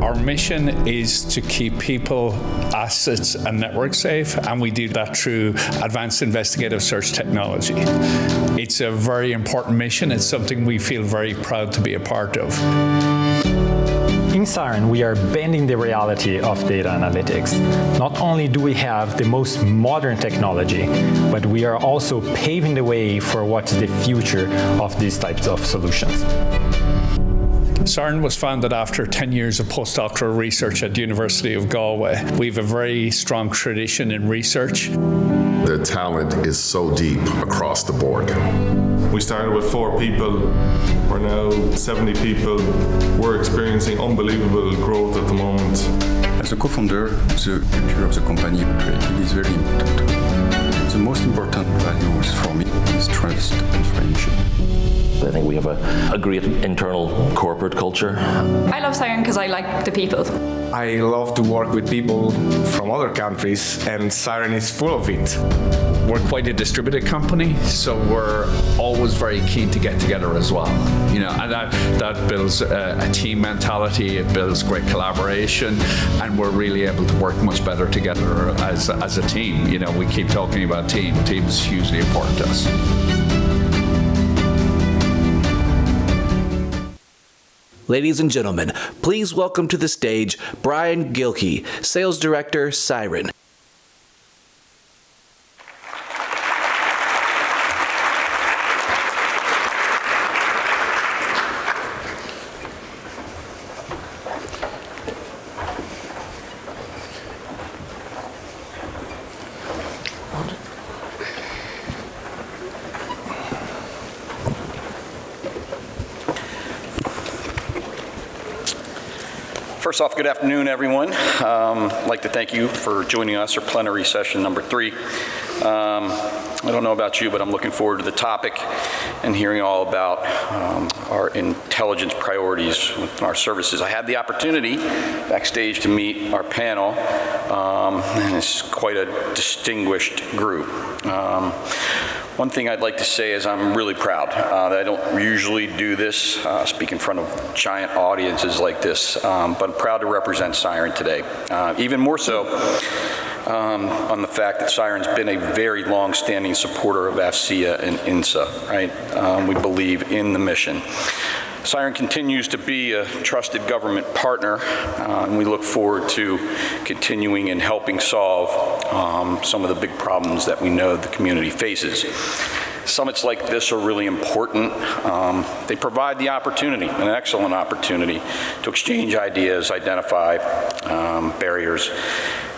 Our mission is to keep people, assets, and networks safe, and we do that through advanced investigative search technology. It's a very important mission. It's something we feel very proud to be a part of. In Siren, we are bending the reality of data analytics. Not only do we have the most modern technology, but we are also paving the way for what's the future of these types of solutions. Siren was founded after 10 years of postdoctoral research at the University of Galway. We have a very strong tradition in research. The talent is so deep across the board. We started with 4 people. We're now 70 people. We're experiencing unbelievable growth at the moment. As a co-founder, the culture of the company we created is very important. The most important values for me is trust and friendship. I think we have a great internal corporate culture. I love Siren because I like the people. I love to work with people from other countries, and Siren is full of it. We're quite a distributed company, so we're always very keen to get together as well. You know, and that builds a team mentality, it builds great collaboration, and we're really able to work much better together as a team. You know, we keep talking about team. Team is hugely important to us. Ladies and gentlemen, please welcome to the stage Brian Gilkey, Sales Director, Siren. First off, good afternoon, everyone. I'd like to thank you for joining us for plenary session number 3. I don't know about you, but I'm looking forward to the topic and hearing all about our intelligence priorities with our services. I had the opportunity backstage to meet our panel, and it's quite a distinguished group. One thing I'd like to say is I'm really proud that I don't usually do this, speak in front of giant audiences like this, but I'm proud to represent Siren today. Even more so on the fact that Siren's been a very long-standing supporter of AFCEA and INSA, right? We believe in the mission. Siren continues to be a trusted government partner, and we look forward to continuing and helping solve some of the big problems that we know the community faces. Summits like this are really important. They provide the opportunity, an excellent opportunity, to exchange ideas, identify barriers,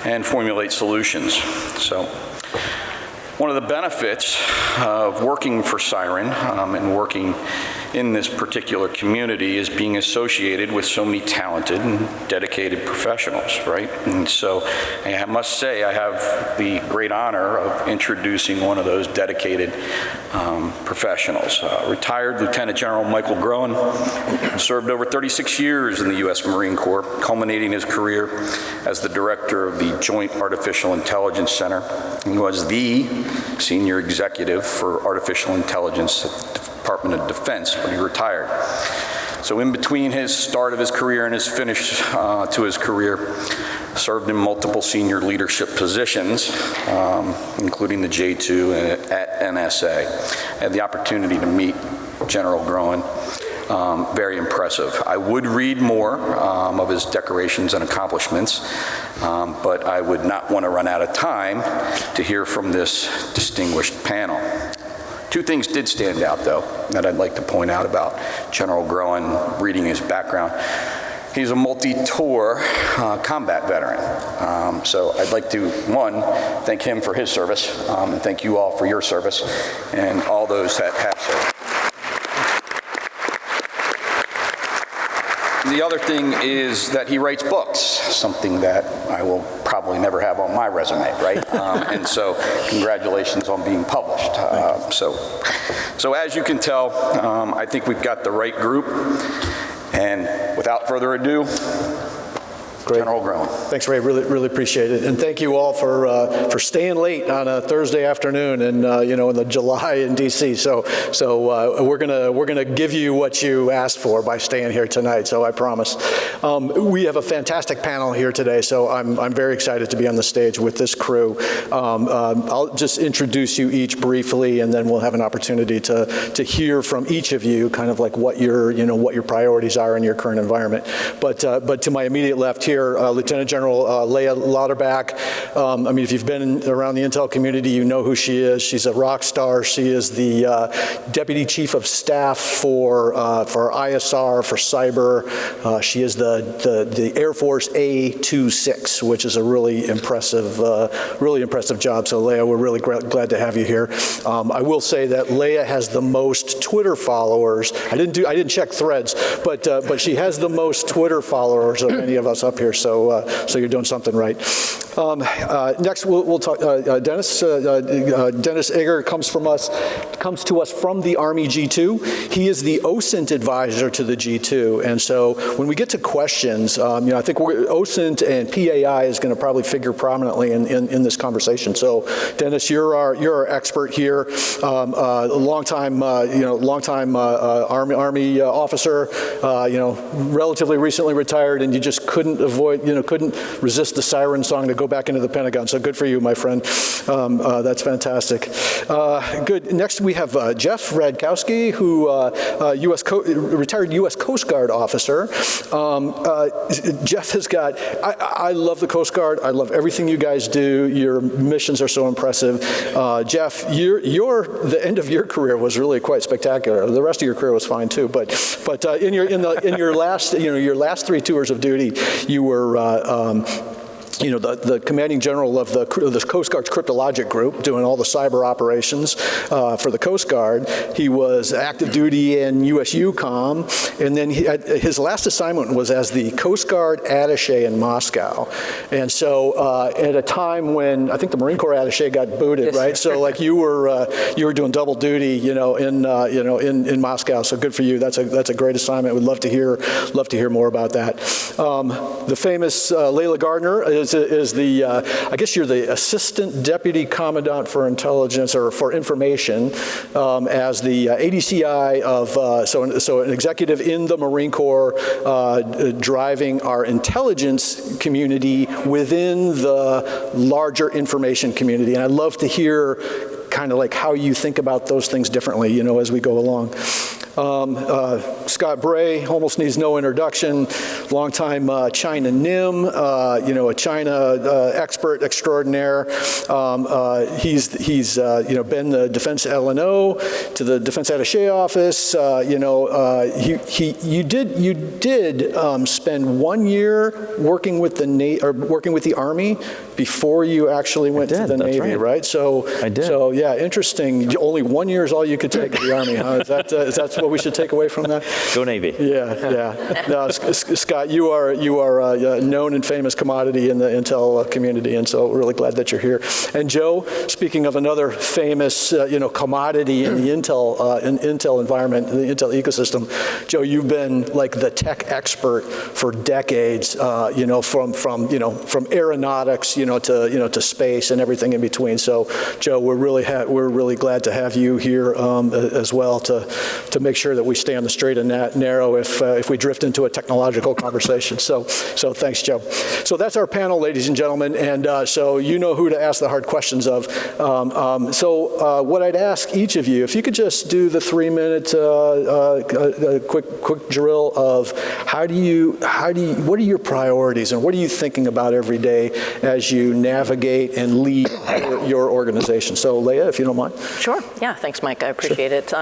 and formulate solutions. So, one of the benefits of working for Siren and working in this particular community is being associated with so many talented and dedicated professionals, right? And so I must say I have the great honor of introducing one of those dedicated professionals. Retired Lieutenant General Michael Groen served over 36 years in the U.S. Marine Corps, culminating his career as the director of the Joint Artificial Intelligence Center. He was the senior executive for artificial intelligence at the Department of Defense when he retired. So in between his start of his career and his finish to his career, served in multiple senior leadership positions, including the J2 at NSA. I had the opportunity to meet General Groen. Very impressive. I would read more of his decorations and accomplishments, but I would not want to run out of time to hear from this distinguished panel. 2 things did stand out, though, that I'd like to point out about General Groen, reading his background. He's a multi-tour combat veteran. So I'd like to, 1, thank him for his service, and thank you all for your service, and all those that have served. The other thing is that he writes books, something that I will probably never have on my resume, right? And so congratulations on being published. So as you can tell, I think we've got the right group. And without further ado, General Groen. Thanks, Ray. Really appreciate it, and thank you all for staying late on a Thursday afternoon, and in the July in DC. So we're gonna give you what you asked for by staying here tonight. So I promise. We have a fantastic panel here today. So I'm very excited to be on the stage with this crew. I'll just introduce you each briefly, and then we'll have an opportunity to hear from each of you, kind of like what your priorities are in your current environment. But to my immediate left here, Lieutenant General Leah Lauterbach. If you've been around the Intel community, you know who she is. She's a rock star. She is the Deputy Chief of Staff for ISR, for cyber. She is the Air Force A26, which is a really impressive job. So Leah, we're really glad to have you here. I will say that Leah has the most Twitter followers. I didn't check Threads, but she has the most Twitter followers of any of us up here. So you're doing something right. Next, we'll talk. Dennis Egger comes to us from the Army G2. He is the OSINT advisor to the G2, and so when we get to questions, I think OSINT and PAI is going to probably figure prominently in this conversation. So, Dennis, you're our expert here. Longtime Army officer. Relatively recently retired, and you just couldn't resist the siren song to go back into the Pentagon. So good for you, my friend. That's fantastic. Good. Next, we have Jeff Radkowski, who retired U.S. Coast Guard officer. Jeff has got. I love the Coast Guard. I love everything you guys do. Your missions are so impressive. Jeff, the end of your career was really quite spectacular. The rest of your career was fine too. But in your last your last 3 tours of duty, you were the commanding general of the Coast Guard's cryptologic group, doing all the cyber operations for the Coast Guard. He was active duty in U.S. EUCOM, and then his last assignment was as the Coast Guard attaché in Moscow. And so at a time when I think the Marine Corps attaché got booted, yes, right? So like you were doing double duty, in Moscow. So good for you. That's a great assignment. We'd love to hear more about that. The famous Layla Gardner is the, I guess you're the Assistant Deputy Commandant for Intelligence or for Information as the ADCI of, so an executive in the Marine Corps driving our intelligence community within the larger information community. And I'd love to hear kind of like how you think about those things differently, as we go along. Scott Bray almost needs no introduction. Longtime China NIM, a China expert extraordinaire. He's been the Defense L&O to the Defense Attaché Office. You did spend 1 year working with the Army before you actually went to the Navy, right? So I did. So yeah, interesting. Only 1 year is all you could take at the Army, huh? Is that what we should take away from that? Go Navy. Yeah. No, Scott, you are a known and famous commodity in the Intel community, and so we're really glad that you're here. And Joe, speaking of another famous commodity in the Intel environment, in the Intel ecosystem, Joe, you've been like the tech expert for decades. From aeronautics, to space and everything in between. So, Joe, we're really glad to have you here as well to make sure that we stay on the straight and narrow if we drift into a technological conversation. So thanks, Joe. So that's our panel, ladies and gentlemen, and so you know who to ask the hard questions of. What I'd ask each of you, if you could just do the 3-minute quick drill of what are your priorities and what are you thinking about every day as you navigate and lead your organization. So Leah, if you don't mind. Sure. Yeah. Thanks, Mike. I appreciate it.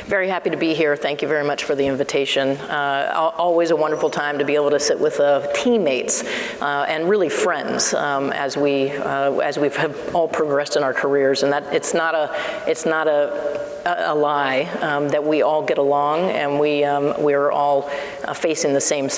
Very happy to be here. Thank you very much for the invitation. Always a wonderful time to be able to sit with teammates and really friends as we've all progressed in our careers. And that it's not a lie that we all get along and we're all facing the same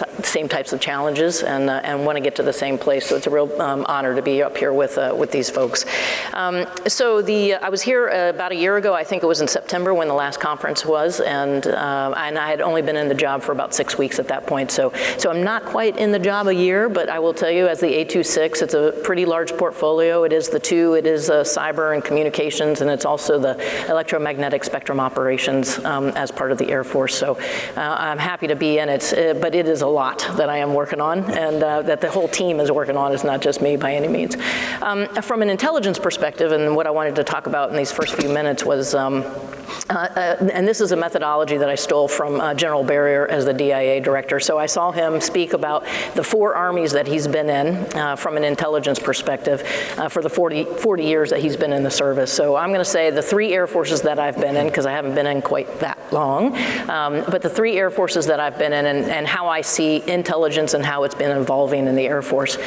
types of challenges and want to get to the same place. So it's a real honor honor to be up here with these folks. I was here about a year ago. I think it was in September when the last conference was, and I had only been in the job for about 6 weeks at that point. So I'm not quite in the job a year, but I will tell you, as the A26, it's a pretty large portfolio. It is the two. It is cyber and communications, and it's also the electromagnetic spectrum operations as part of the Air Force. So I'm happy to be in it, but it is a lot that I am working on, and that the whole team is working on. It's not just me by any means. From an intelligence perspective, and what I wanted to talk about in these first few minutes was, and this is a methodology that I stole from General Barrier as the DIA director. So I saw him speak about the 4 armies that he's been in from an intelligence perspective for the 40 years that he's been in the service. So I'm going to say the 3 Air Forces that I've been in, because I haven't been in quite that long, but the 3 Air Forces that I've been in, and how I see intelligence and how it's been evolving in the Air Force.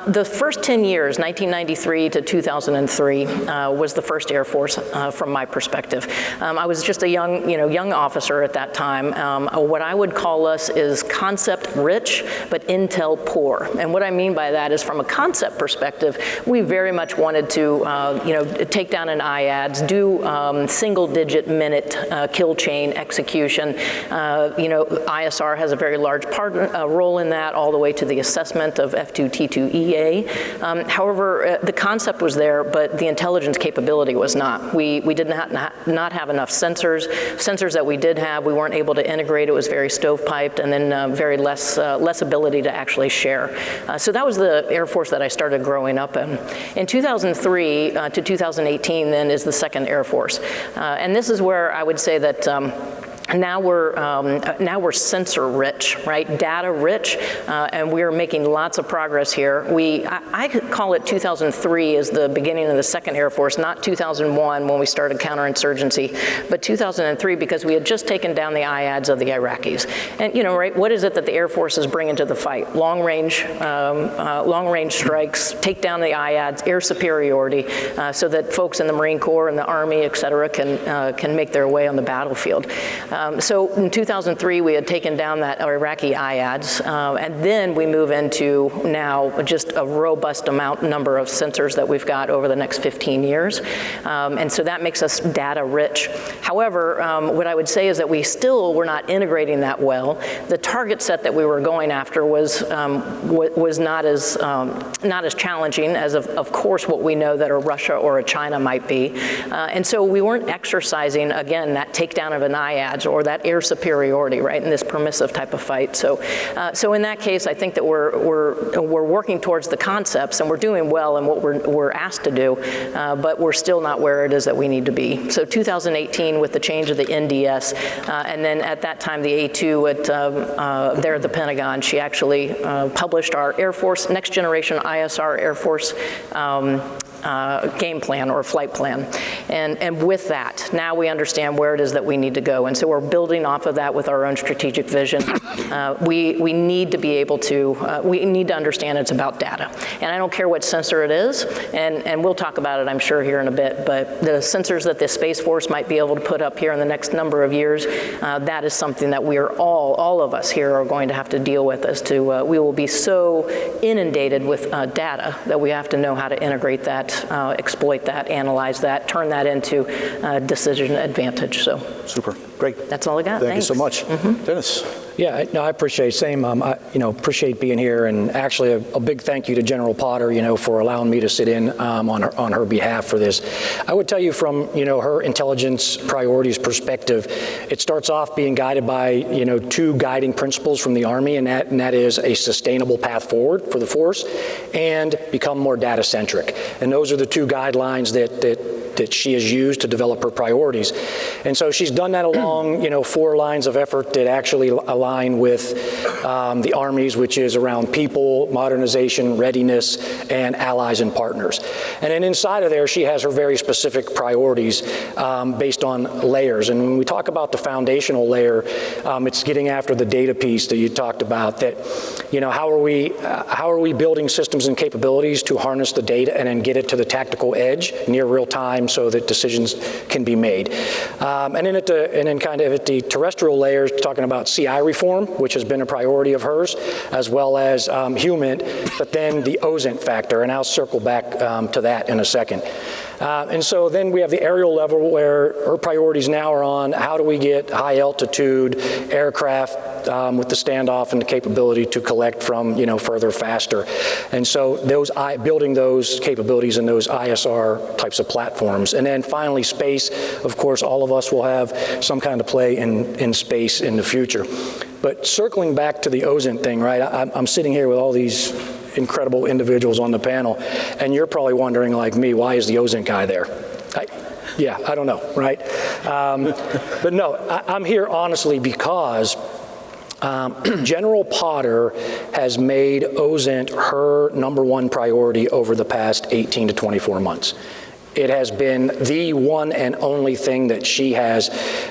The first 10 years, 1993 to 2003, was the first Air Force from my perspective. I was just a young officer at that time. What I would call us is concept rich, but intel poor. And what I mean by that is, from a concept perspective, we very much wanted to, take down an IADS, do single-digit minute kill chain execution. ISR has a very large role in that, all the way to the assessment of F2T2EA. However, the concept was there, but the intelligence capability was not. We did not have enough sensors that we did have. We weren't able to integrate. It was very stovepiped, and then very less ability to actually share. So that was the Air Force that I started growing up in. In 2003 to 2018 then is the second Air Force. And this is where I would say that now we're sensor rich, right? Data rich, and we're making lots of progress here. I could call it 2003 as the beginning of the second Air Force, not 2001 when we started counterinsurgency, but 2003 because we had just taken down the IADS of the Iraqis. And right, what is it that the Air Force is bringing to the fight? Long range strikes, take down the IADS, air superiority, so that folks in the Marine Corps and the Army, et cetera, can make their way on the battlefield. So in 2003, we had taken down that Iraqi IADS, and then we move into now just a robust number of sensors that we've got over the next 15 years. And so that makes us data rich. However, what I would say is that we still were not integrating that well. The target set that we were going after was not as challenging as, of course, what we know that a Russia or a China might be. And so we weren't exercising, again, that takedown of an IADS or that air superiority, right, in this permissive type of fight. So in that case, I think that we're working towards the concepts, and we're doing well in what we're asked to do, but we're still not where it is that we need to be. So 2018, with the change of the NDS, and then at that time the A2 there at the Pentagon, she actually published our Air Force, next generation ISR Air Force game plan or flight plan. And with that, now we understand where it is that we need to go. And so we're building off of that with our own strategic vision. We need to be able to, we need to understand it's about data. And I don't care what sensor it is, and we'll talk about it, I'm sure, here in a bit, but the sensors that the Space Force might be able to put up here in the next number of years, that is something that we are all of us here are going to have to deal with as to, we will be so inundated with data that we have to know how to integrate that, exploit that, analyze that, turn that into decision advantage. So super, great. That's all I got. Thank Thanks. you so much. Dennis. Yeah, no, I appreciate same. Appreciate being here, and actually a big thank you to General Potter, for allowing me to sit in on her behalf for this. I would tell you from her intelligence priorities perspective, it starts off being guided by 2 guiding principles from the Army, and that is a sustainable path forward for the force, and become more data centric. And those are the 2 guidelines that she has used to develop her priorities. And so she's done that along 4 lines of effort that actually align with the Army's, which is around people, modernization, readiness, and allies and partners. And then inside of there, she has her very specific priorities based on layers. And when we talk about the foundational layer, it's getting after the data piece that you talked about, that how are we building systems and capabilities to harness the data and then get it to the tactical edge, near real time, so that decisions can be made. And then kind of at the terrestrial layers, talking about CI reform, which has been a priority of hers, as well as human, but then the OSINT factor, and I'll circle back to that in a second. And so then we have the aerial level where her priorities now are on how do we get high altitude aircraft with the standoff and the capability to collect from, further faster. And so building those capabilities in those ISR types of platforms. And then finally space, of course, all of us will have some kind of play in space in the future. But circling back to the OSINT thing, right, I'm sitting here with all these incredible individuals on the panel, and you're probably wondering, like me, why is the OSINT guy there? I don't know, right? But no, I'm here honestly because General Potter has made OSINT her #1 priority over the past 18 to 24 months. It has been the one and only thing that she has.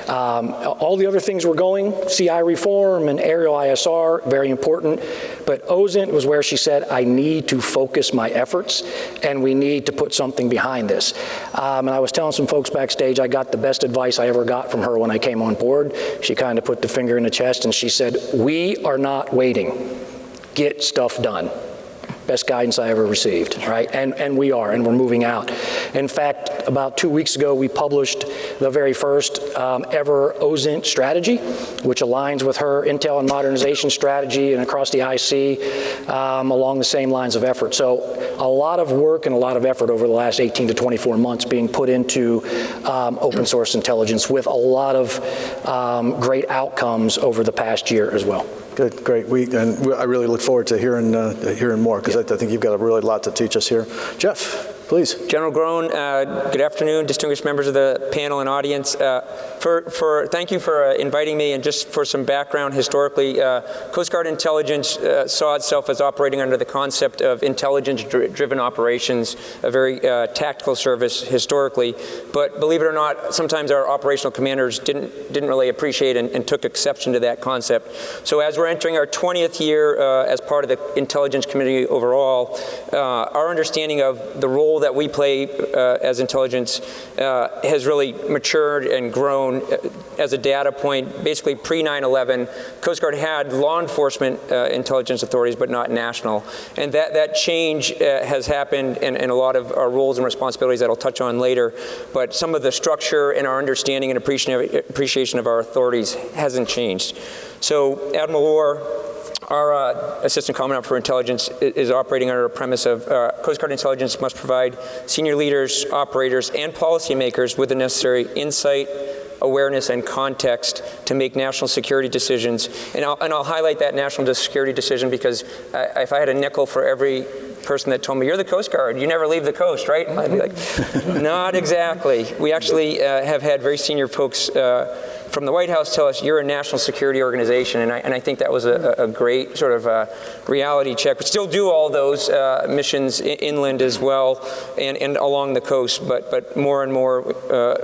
All the other things were going, CI reform and aerial ISR, very important. But OSINT was where she said, I need to focus my efforts and we need to put something behind this. And I was telling some folks backstage, I got the best advice I ever got from her when I came on board. She kind of put the finger in the chest and she said, we are not waiting. Get stuff done. Best guidance I ever received, right? And we are, and we're moving out. In fact, about 2 weeks ago, we published the very first ever OSINT strategy, which aligns with her intel and modernization strategy and across the IC along the same lines of effort. So a lot of work and a lot of effort over the last 18 to 24 months being put into open source intelligence with a lot of great outcomes over the past year as well. Good, great. I really look forward to hearing more, because I think you've got a really lot to teach us here. Jeff, please. General Groen, good afternoon, distinguished members of the panel and audience. Thank you for inviting me, and just for some background historically, Coast Guard intelligence saw itself as operating under the concept of intelligence-driven operations, a very tactical service historically. But believe it or not, sometimes our operational commanders didn't really appreciate and took exception to that concept. So as we're entering our 20th year as part of the intelligence community overall, our understanding of the role that we play as intelligence has really matured and grown. As a data point, basically pre-9/11, Coast Guard had law enforcement intelligence authorities, but not national. And that change has happened in a lot of our roles and responsibilities that I'll touch on later. But some of the structure and our understanding and appreciation of our authorities hasn't changed. So Admiral Orr, our Assistant Commandant for Intelligence, is operating under a premise of Coast Guard intelligence must provide senior leaders, operators, and policymakers with the necessary insight, awareness, and context to make national security decisions. And I'll highlight that national security decision because if I had a nickel for every person that told me, you're the Coast Guard, you never leave the coast, right? I'd be like, not exactly. We actually have had very senior folks from the White House tell us you're a national security organization, and I think that was a great sort of reality check. We still do all those missions inland as well and along the coast, but more and more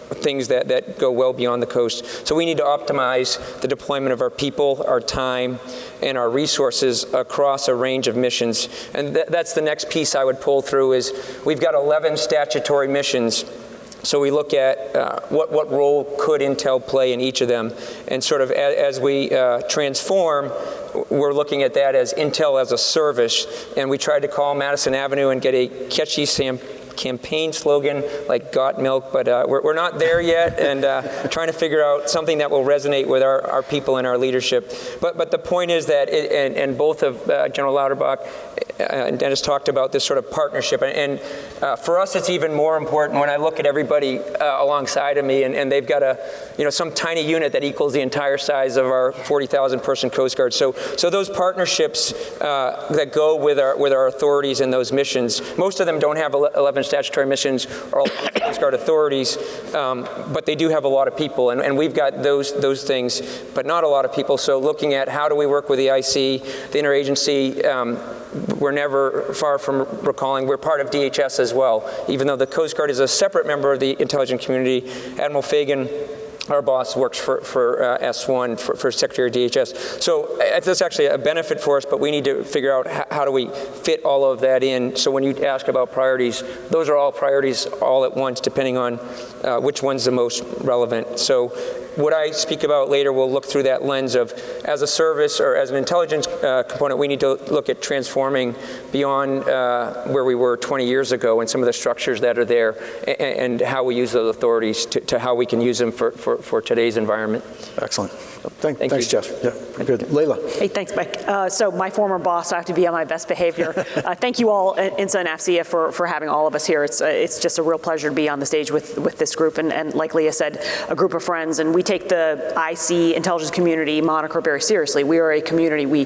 things that go well beyond the coast. So we need to optimize the deployment of our people, our time, and our resources across a range of missions. And that's the next piece I would pull through is we've got 11 statutory missions. So we look at what role could Intel play in each of them. And sort of as we transform, we're looking at that as Intel as a service. And we tried to call Madison Avenue and get a catchy campaign slogan like got milk, but we're not there yet, and trying to figure out something that will resonate with our people and our leadership. But the point is that, and both of General Lauterbach and Dennis talked about this sort of partnership, and for us it's even more important when I look at everybody alongside of me, and they've got some tiny unit that equals the entire size of our 40,000 person Coast Guard. So those partnerships that go with our authorities in those missions, most of them don't have 11 statutory missions or all Coast Guard authorities, but they do have a lot of people, and we've got those things, but not a lot of people. So looking at how do we work with the IC, the interagency, we're never far from recalling we're part of DHS as well. Even though the Coast Guard is a separate member of the intelligence community, Admiral Fagan our boss works for S1, for Secretary of DHS. So that's actually a benefit for us, but we need to figure out how do we fit all of that in. So when you ask about priorities, those are all priorities all at once, depending on which one's the most relevant. So what I speak about later will look through that lens of, as a service or as an intelligence component, we need to look at transforming beyond where we were 20 years ago and some of the structures that are there, and how we use those authorities to how we can use them for today's environment. Excellent. Thanks, Jeff. Yeah, good. Layla. Hey, thanks, Mike. So my former boss, I have to be on my best behavior. Thank you all, INSA and AFCEA, for having all of us here. It's just a real pleasure to be on the stage with this group, and like Leah said, a group of friends. And we take the IC intelligence community moniker very seriously. We are a community. We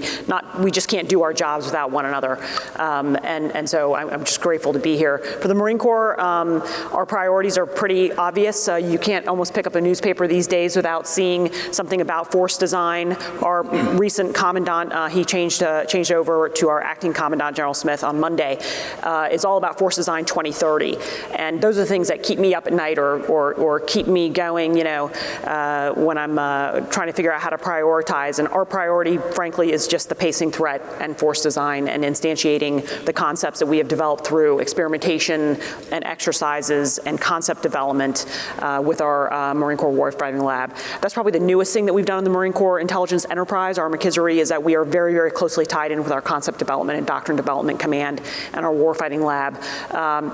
just can't do our jobs without one another. And so I'm just grateful to be here. For the Marine Corps, our priorities are pretty obvious. You can't almost pick up a newspaper these days without seeing something about force design. Our recent commandant, he changed over to our acting commandant, General Smith, on Monday. It's all about force design 2030, and those are the things that keep me up at night or keep me going. When I'm trying to figure out how to prioritize. And our priority, frankly, is just the pacing threat and force design and instantiating the concepts that we have developed through experimentation and exercises and concept development with our Marine Corps Warfighting Lab. That's probably the newest thing that we've done in the Marine Corps Intelligence Enterprise, our McKisery, is that we are very, very closely tied in with our Concept Development and Doctrine Development Command and our Warfighting Lab,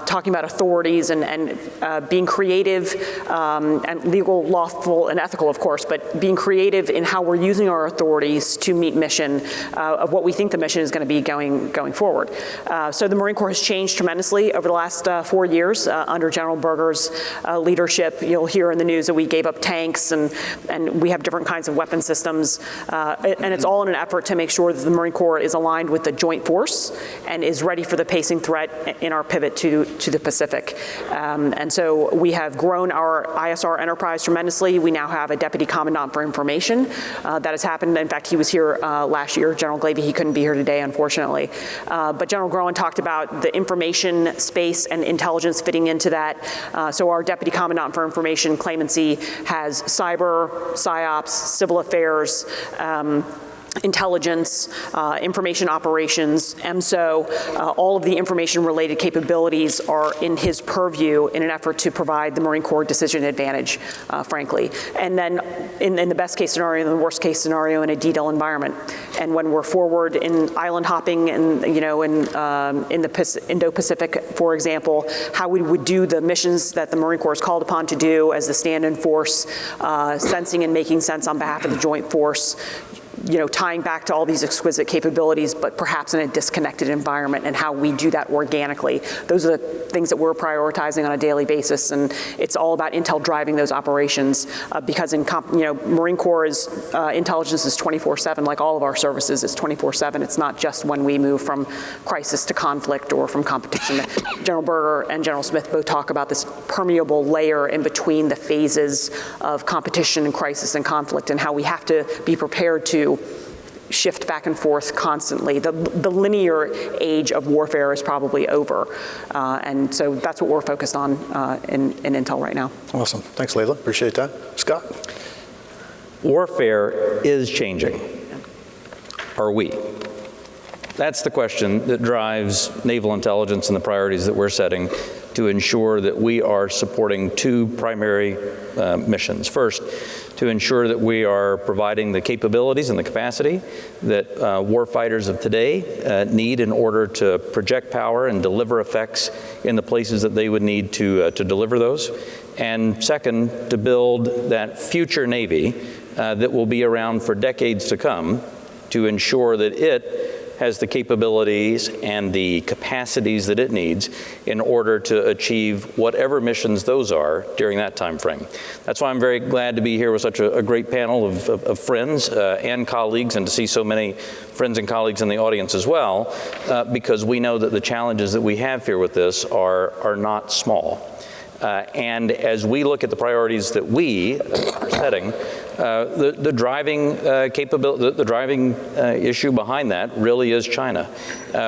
talking about authorities and being creative and legal, lawful, and ethical, of course, but being creative in how we're using our authorities to meet mission of what we think the mission is going to be going forward. So the Marine Corps has changed tremendously over the last 4 years under General Berger's leadership. You'll hear in the news that we gave up tanks and we have different kinds of weapon systems, and it's all in an effort to make sure that the Marine Corps is aligned with the joint force and is ready for the pacing threat in our pivot to the Pacific. And so we have grown our ISR enterprise tremendously. We now have a Deputy Commandant for Information. That has happened. In fact, he was here last year. General Glavy, he couldn't be here today, unfortunately. But General Groen talked about the information space and intelligence fitting into that. So our Deputy Commandant for Information claimancy has cyber, psyops, civil affairs, intelligence, information operations, EMSO, all of the information-related capabilities are in his purview in an effort to provide the Marine Corps decision advantage, frankly. And then in the best case scenario, and the worst case scenario, in a DDIL environment. And when we're forward in island hopping and, in the Indo-Pacific, for example, how we would do the missions that the Marine Corps is called upon to do as the stand-in force, sensing and making sense on behalf of the joint force, tying back to all these exquisite capabilities, but perhaps in a disconnected environment, and how we do that organically. Those are the things that we're prioritizing on a daily basis, and it's all about Intel driving those operations because Marine Corps intelligence is 24/7, like all of our services. It's 24/7. It's not just when we move from crisis to conflict or from competition. General Berger and General Smith both talk about this permeable layer in between the phases of competition and crisis and conflict, and how we have to be prepared to shift back and forth constantly. The linear age of warfare is probably over. And so that's what we're focused on in Intel right now. Awesome. Thanks, Layla. Appreciate that. Scott? Warfare is changing. Are we? That's the question that drives naval intelligence and the priorities that we're setting to ensure that we are supporting two primary missions. First, to ensure that we are providing the capabilities and the capacity that warfighters of today need in order to project power and deliver effects in the places that they would need to deliver those. And second, to build that future Navy that will be around for decades to come to ensure that it has the capabilities and the capacities that it needs in order to achieve whatever missions those are during that time frame. That's why I'm very glad to be here with such a great panel of friends and colleagues, and to see so many friends and colleagues in the audience as well, because we know that the challenges that we have here with this are not small. And as we look at the priorities that we are setting, the driving capability, the driving issue behind that really is China.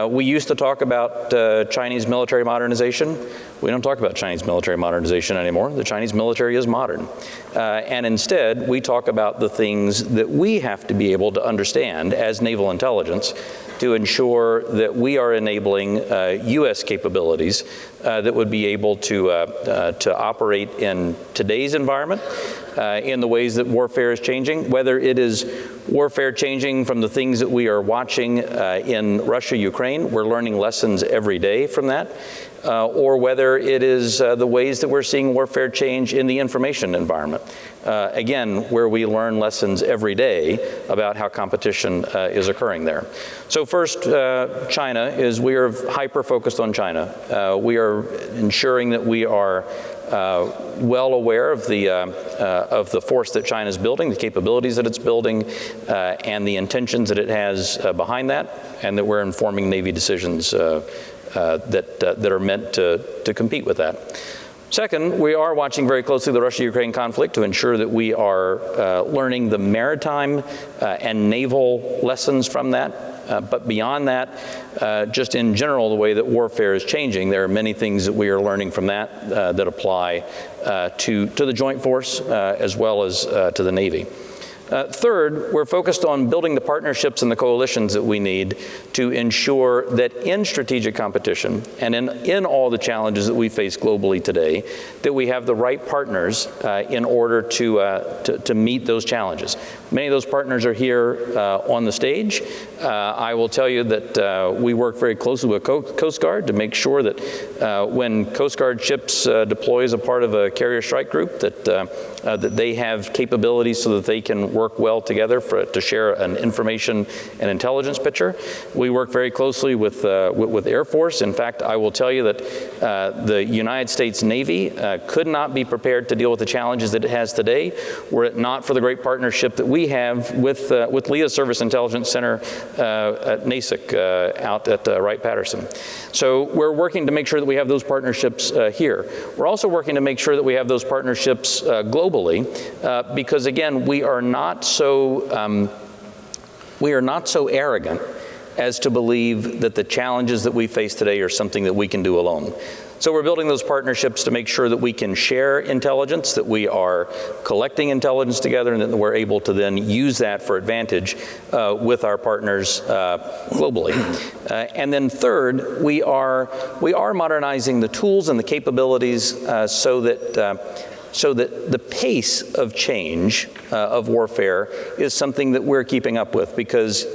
We used to talk about Chinese military modernization. we don't talk about Chinese military modernization anymore. The Chinese military is modern. And instead, we talk about the things that we have to be able to understand as naval intelligence to ensure that we are enabling U.S. capabilities that would be able to operate in today's environment, in the ways that warfare is changing, whether it is warfare changing from the things that we are watching in Russia, Ukraine. We're learning lessons every day from that. Or whether it is the ways that we're seeing warfare change in the information environment. Again, where we learn lessons every day about how competition is occurring there. So first, China is, we are hyper-focused on China. We are ensuring that we are well aware of the force that China is building, the capabilities that it's building, and the intentions that it has behind that, and that we're informing Navy decisions that are meant to compete with that. Second, we are watching very closely the Russia-Ukraine conflict to ensure that we are learning the maritime and naval lessons from that. But beyond that, just in general, the way that warfare is changing, there are many things that we are learning from that that apply to the joint force as well as to the Navy. Third, we're focused on building the partnerships and the coalitions that we need to ensure that in strategic competition and in all the challenges that we face globally today, that we have the right partners in order to meet those challenges. Many of those partners are here on the stage. I will tell you that we work very closely with Coast Guard to make sure that when Coast Guard ships deploy as a part of a carrier strike group, that they have capabilities so that they can work well together to share an information and intelligence picture. We work very closely with Air Force. In fact, I will tell you that the United States Navy could not be prepared to deal with the challenges that it has today were it not for the great partnership that we have with Leah Service Intelligence Center at NASIC out at Wright-Patterson. So we're working to make sure that we have those partnerships here. We're also working to make sure that we have those partnerships globally because, again, we are not so arrogant as to believe that the challenges that we face today are something that we can do alone. So we're building those partnerships to make sure that we can share intelligence, that we are collecting intelligence together, and that we're able to then use that for advantage with our partners globally. And then third, we are modernizing the tools and the capabilities so that the pace of change of warfare is something that we're keeping up with, because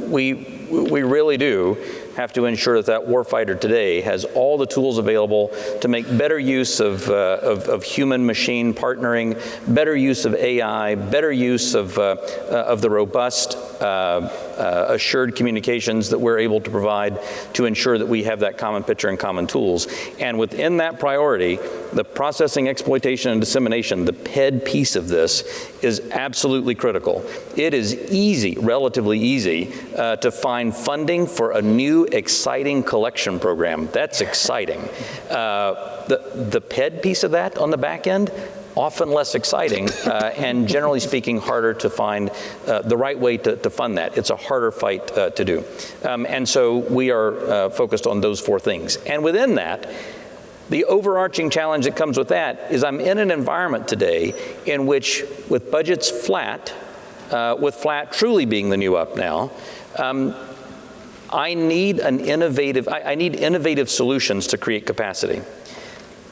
we really do have to ensure that warfighter today has all the tools available to make better use of human-machine partnering, better use of AI, better use of the robust assured communications that we're able to provide to ensure that we have that common picture and common tools. And within that priority, the processing, exploitation, and dissemination, the PED piece of this, is absolutely critical. It is easy, relatively easy, to find funding for a new, exciting collection program. That's exciting. The PED piece of that on the back end, often less exciting, and generally speaking, harder to find the right way to fund that. It's a harder fight to do. And so we are focused on those four things. And within that, the overarching challenge that comes with that is I'm in an environment today in which, with budgets flat, with flat truly being the new up now, I need innovative solutions to create capacity.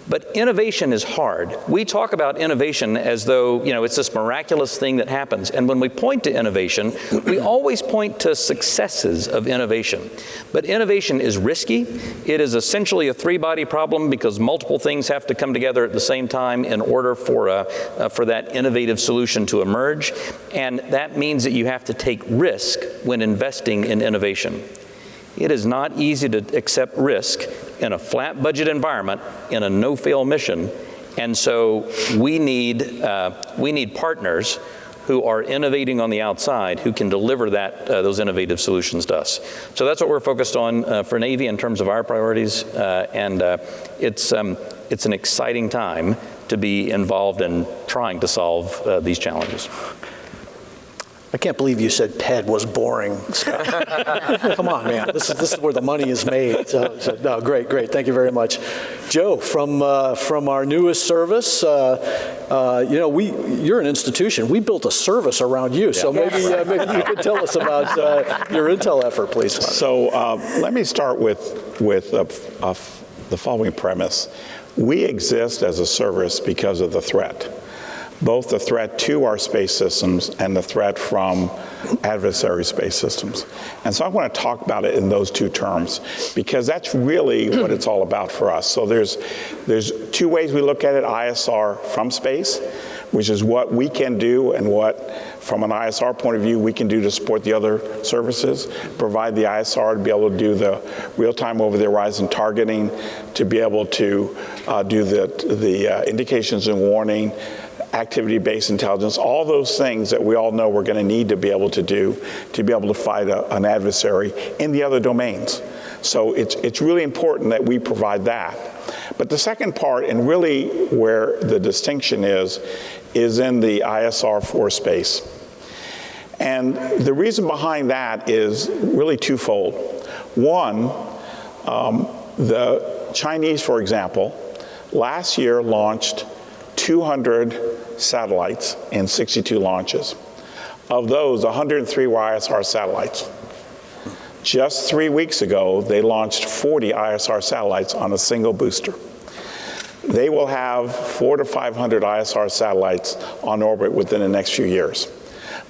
But innovation is hard. We talk about innovation as though, it's this miraculous thing that happens. And when we point to innovation, we always point to successes of innovation. But innovation is risky. It is essentially a three-body problem because multiple things have to come together at the same time in order for that innovative solution to emerge. And that means that you have to take risk when investing in innovation. It is not easy to accept risk in a flat budget environment, in a no-fail mission, and so we need partners who are innovating on the outside, who can deliver those innovative solutions to us. So that's what we're focused on for Navy in terms of our priorities, and it's an exciting time to be involved in trying to solve these challenges. I can't believe you said PED was boring, Scott. Come on, man. This is where the money is made. So, no, great. Thank you very much. Joe, from our newest service, you're an institution. We built a service around you, so maybe you could tell us about your Intel effort, please. So let me start with the following premise. We exist as a service because of the threat. Both the threat to our space systems and the threat from adversary space systems. And so I want to talk about it in those two terms, because that's really what it's all about for us. So there's two ways we look at it: ISR from space, which is what we can do and what, from an ISR point of view, we can do to support the other services, provide the ISR to be able to do the real-time over-the-horizon targeting, to be able to do the indications and warning, activity-based intelligence, all those things that we all know we're going to need to be able to do to be able to fight an adversary in the other domains. So it's really important that we provide that. But the second part, and really where the distinction is in the ISR for space. And the reason behind that is really twofold. One, the Chinese, for example, last year launched 200 satellites in 62 launches. Of those, 103 were ISR satellites. Just 3 weeks ago, they launched 40 ISR satellites on a single booster. They will have 400 to 500 ISR satellites on orbit within the next few years.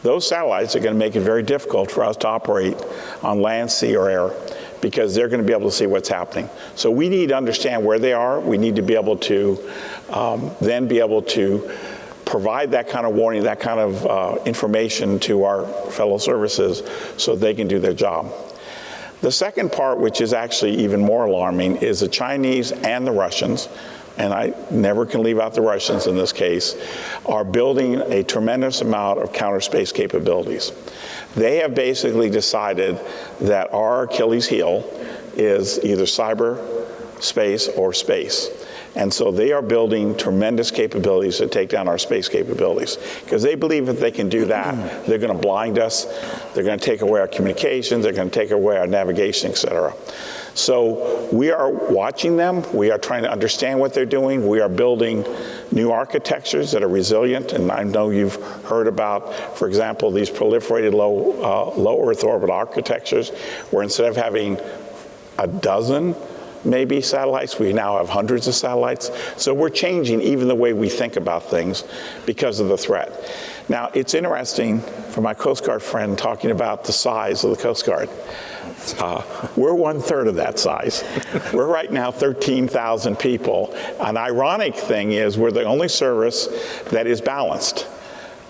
Those satellites are going to make it very difficult for us to operate on land, sea, or air, because they're going to be able to see what's happening. So we need to understand where they are. We need to be able to then be able to provide that kind of warning, that kind of information to our fellow services so they can do their job. The second part, which is actually even more alarming, is the Chinese and the Russians, and I never can leave out the Russians in this case, are building a tremendous amount of counter space capabilities. They have basically decided that our Achilles heel is either cyber space or space. And so they are building tremendous capabilities to take down our space capabilities, because they believe if they can do that, they're going to blind us, they're going to take away our communications, they're going to take away our navigation, et cetera. So we are watching them. We are trying to understand what they're doing. We are building new architectures that are resilient. And I know you've heard about, for example, these proliferated low Earth orbit architectures, where instead of having a dozen maybe satellites, we now have hundreds of satellites. So we're changing even the way we think about things because of the threat. Now, it's interesting for my Coast Guard friend talking about the size of the Coast Guard. We're 1/3 of that size. We're right now 13,000 people. An ironic thing is we're the only service that is balanced.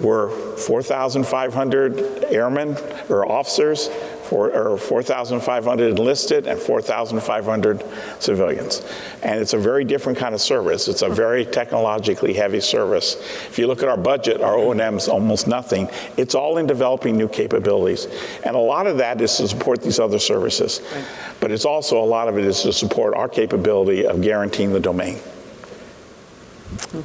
We're 4,500 airmen or officers, or 4,500 enlisted and 4,500 civilians. And it's a very different kind of service. It's a very technologically heavy service. If you look at our budget, our O&M's almost nothing. It's all in developing new capabilities. And a lot of that is to support these other services. Right. But it's also, a lot of it is to support our capability of guaranteeing the domain.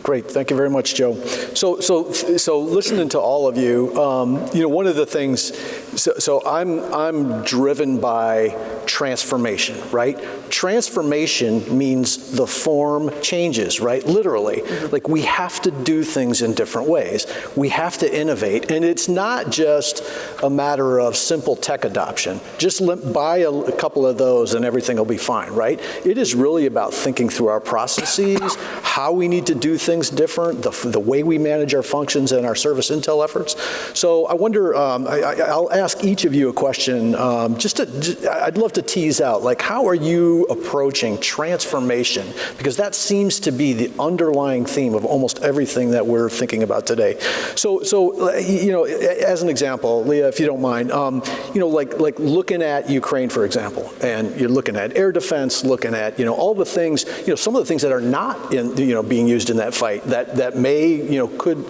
Great, thank you very much, Joe. So listening to all of you, one of the things, so I'm driven by transformation, right? Transformation means the form changes, right? Literally, like we have to do things in different ways. We have to innovate, and it's not just a matter of simple tech adoption. Just buy a couple of those and everything will be fine, right? It is really about thinking through our processes, how we need to do things different, the way we manage our functions and our service intel efforts. So I wonder, I'll ask each of you a question, I'd love to tease out, like, how are you approaching transformation? Because that seems to be the underlying theme of almost everything that we're thinking about today. So as an example, Leah, if you don't mind, like looking at Ukraine, for example, and you're looking at air defense, looking at, all the things, some of the things that are not being used used in that fight that may, could,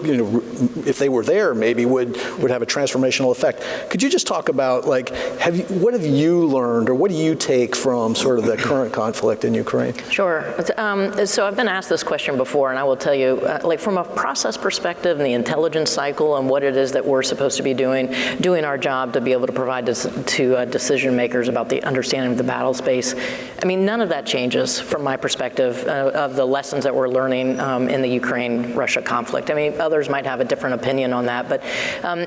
if they were there, maybe would have a transformational effect. Could you just talk about, like, what have you learned, or what do you take from sort of the current conflict in Ukraine? Sure. So I've been asked this question before, and I will tell you, like, from a process perspective and the intelligence cycle and what it is that we're supposed to be doing our job to be able to provide to decision makers about the understanding of the battle space. I mean, none of that changes from my perspective of the lessons that we're learning in the Ukraine-Russia conflict. I mean, others might have a different opinion on that, but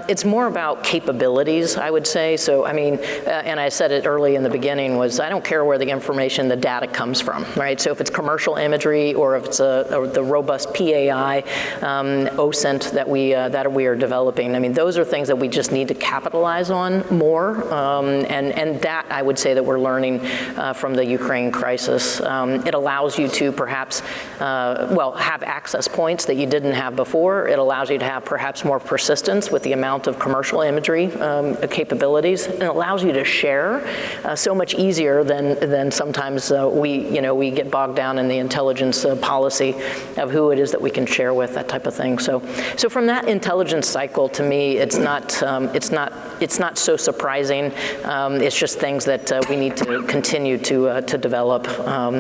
it's more about capabilities, I would say. So, I mean, and I said it early in the beginning, was I don't care where the information, the data comes from, right? So if it's commercial imagery or if it's the robust PAI, OSINT that we are developing, I mean, those are things that we just need to capitalize on more, and that I would say that we're learning from the Ukraine crisis. It allows you to perhaps, have access points that you didn't have before. It allows you to have perhaps more persistence with the amount of commercial imagery capabilities. It allows you to share so much easier than sometimes we get bogged down in the intelligence policy of who it is that we can share with, that type of thing. So from that intelligence cycle, to me, it's not so surprising. It's just things that we need to continue to develop.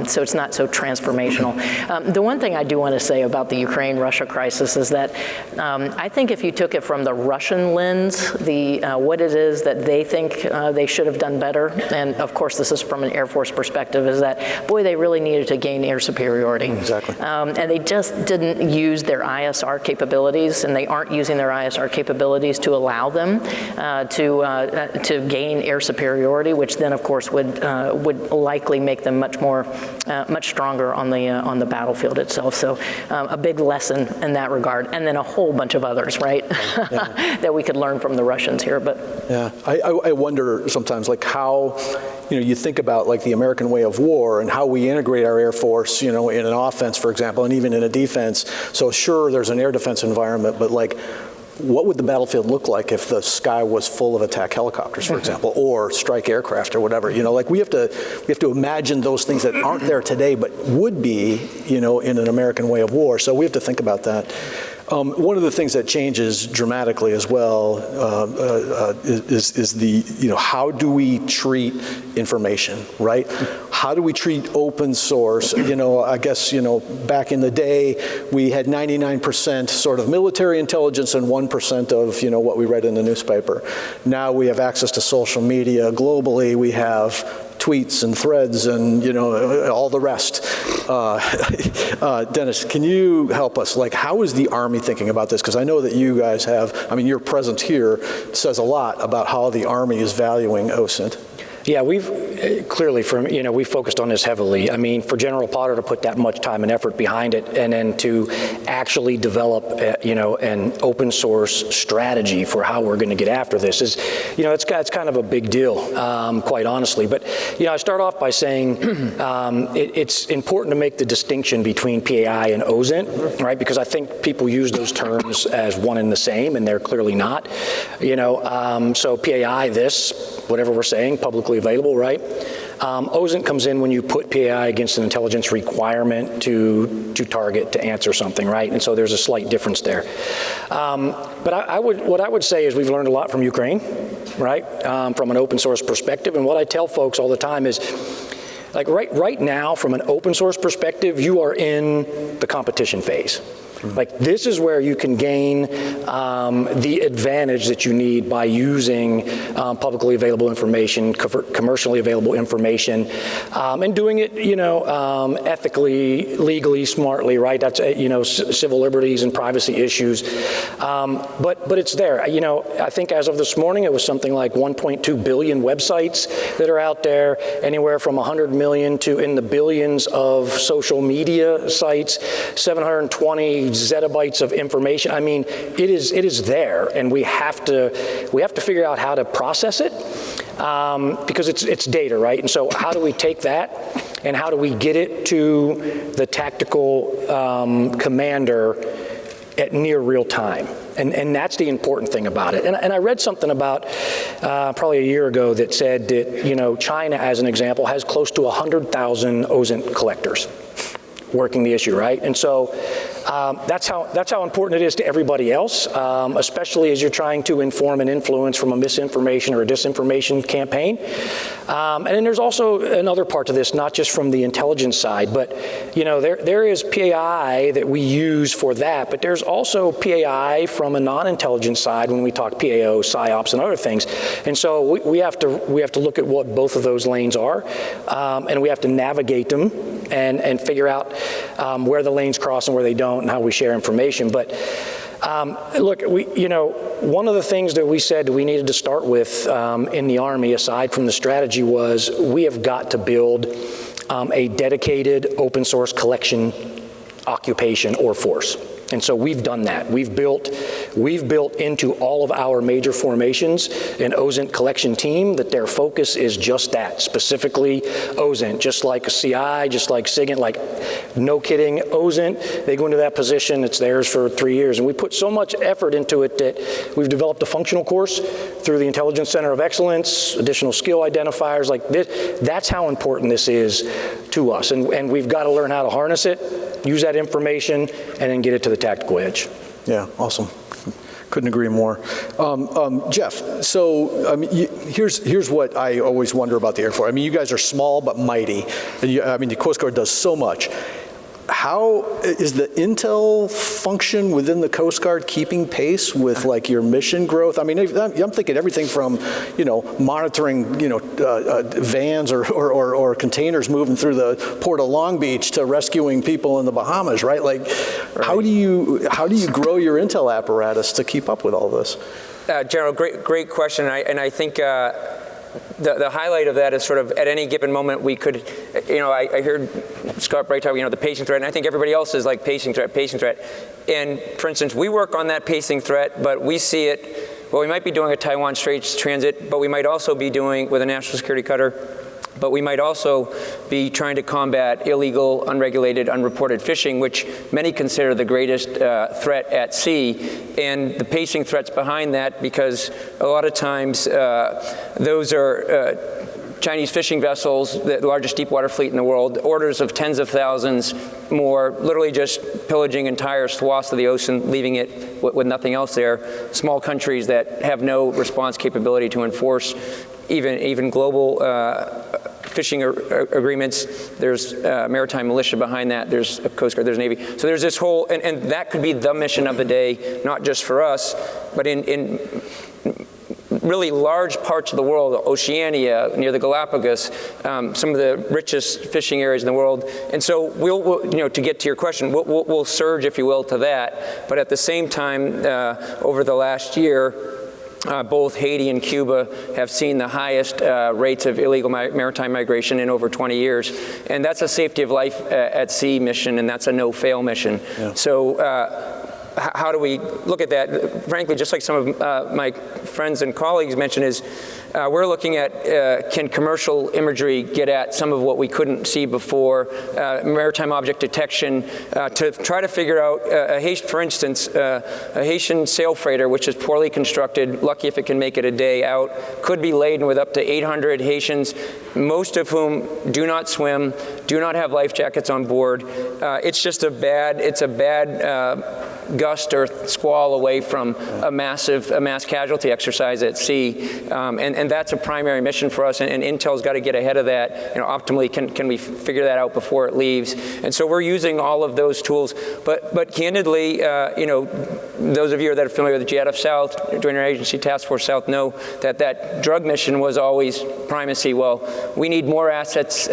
So it's not so transformational. The one thing I do want to say about the Ukraine-Russia crisis is that I think if you took it from the Russian lens, what it is that they think they should have done better, and of course this is from an Air Force perspective, is that, boy, they really needed to gain air superiority. Exactly. And they just didn't use their ISR capabilities, and they aren't using their ISR capabilities to allow them to gain air superiority, which then, of course, would likely make them much stronger on the battlefield itself. So a big lesson in that regard, and then a whole bunch of others, right? Yeah. That we could learn from the Russians here. But yeah, I wonder sometimes, like, how you think about, like, the American way of war and how we integrate our Air Force, in an offense, for example, and even in a defense. So sure, there's an air defense environment, but, like, what would the battlefield look like if the sky was full of attack helicopters, for example, or strike aircraft or whatever? Like, we have to imagine those things that aren't there today, but would be, in an American way of war. So we have to think about that. One of the things that changes dramatically as well is the, how do we treat information, right? How do we treat open source? I guess, back in the day, we had 99% sort of military intelligence and 1% of, what we read in the newspaper. Now we have access to social media globally. We have tweets and threads and, all the rest. Dennis, can you help us? Like, how is the Army thinking about this? Because I know that you guys your presence here says a lot about how the Army is valuing OSINT. Yeah, we've clearly, we focused on this heavily. I mean, for General Potter to put that much time and effort behind it, and then to actually develop, an open source strategy for how we're going to get after this is, it's kind of a big deal, quite honestly. But, I start off by saying it's important to make the distinction between PAI and OSINT, right? Because I think people use those terms as one and the same, and they're clearly not. So PAI, whatever we're saying, publicly available, right? OSINT comes in when you put PAI against an intelligence requirement to target, to answer something, right? And so there's a slight difference there. But what I would say is we've learned a lot from Ukraine, right? From an open source perspective. And what I tell folks all the time is, like, right now, from an open source perspective, you are in the competition phase. Like, this is where you can gain the advantage that you need by using publicly available information, commercially available information, and doing it, ethically, legally, smartly, right? That's, civil liberties and privacy issues. But it's there. I think as of this morning, it was something like 1.2 billion websites that are out there, anywhere from 100 million to in the billions of social media sites, 720 zettabytes of information. I mean, it is there, and we have to figure out how to process it because it's data, right? And so how do we take that and how do we get it to the tactical commander at near real time? And that's the important thing about it. And I read something about probably a year ago that said that, China, as an example, has close to 100,000 OSINT collectors working the issue, right? And so That's how important it is to everybody else, especially as you're trying to inform and influence from a misinformation or a disinformation campaign. And then there's also another part to this, not just from the intelligence side, but there is PAI that we use for that, but there's also PAI from a non-intelligence side when we talk PAO, PSYOPs, and other things. And so we have to look at what both of those lanes are, and we have to navigate them and figure out where the lanes cross and where they don't, and how we share information. But look, one of the things that we said we needed to start with in the Army, aside from the strategy, was we have got to build a dedicated open source collection occupation or force. And so we've done that. We've built into all of our major formations an OSINT collection team that their focus is just that, specifically OSINT, just like CI, just like SIGINT, like no kidding, OSINT, they go into that position, it's theirs for 3 years. And we put so much effort into it that we've developed a functional course through the Intelligence Center of Excellence, additional skill identifiers like this. That's how important this is to us. And we've got to learn how to harness it, use that information, and then get it to the tactical edge. Yeah, awesome. Couldn't agree more. Jeff, so here's what I always wonder about the Air Force. I mean, you guys are small but mighty. And the Coast Guard does so much. How is the intel function within the Coast Guard keeping pace with like your mission growth? I mean, I'm thinking everything from, monitoring, vans or containers moving through the port of Long Beach to rescuing people in the Bahamas, right? Like, how do you grow your intel apparatus to keep up with all this? General, great question, and I think. The highlight of that is sort of at any given moment we could, I heard Scott Bright talk, the pacing threat, and I think everybody else is like pacing threat. And for instance, we work on that pacing threat, but we see it, we might be doing a Taiwan Straits transit, but we might also be doing with a national security cutter, but we might also be trying to combat illegal, unregulated, unreported fishing, which many consider the greatest threat at sea. And the pacing threats behind that, because a lot of times those are Chinese fishing vessels, the largest deep water fleet in the world, orders of tens of thousands more, literally just pillaging entire swaths of the ocean, leaving it with nothing else there. Small countries that have no response capability to enforce even global fishing agreements. There's maritime militia behind that. There's a Coast Guard, there's Navy. So there's this whole, and that could be the mission of the day, not just for us, but in really large parts of the world, Oceania, near the Galapagos, some of the richest fishing areas in the world. And so we'll to get to your question, we'll surge, if you will, to that. But at the same time, over the last year, both Haiti and Cuba have seen the highest rates of illegal maritime migration in over 20 years. And that's a safety of life at sea mission, and that's a no-fail mission. Yeah. So how do we look at that? Frankly, just like some of my friends and colleagues mentioned, is we're looking at can commercial imagery get at some of what we couldn't see before, maritime object detection, to try to figure out, for instance, a Haitian sail freighter, which is poorly constructed, lucky if it can make it a day out, could be laden with up to 800 Haitians, most of whom do not swim, do not have life jackets on board. It's just a bad gust or squall away from a mass casualty exercise at sea, and that's a primary mission for us. And Intel's got to get ahead of that. Optimally, can we figure that out before it leaves? And so we're using all of those tools. But candidly, those of you that are familiar with the JADF South, Joint Interagency Task Force South, know that drug mission was always primacy. Well, we need more assets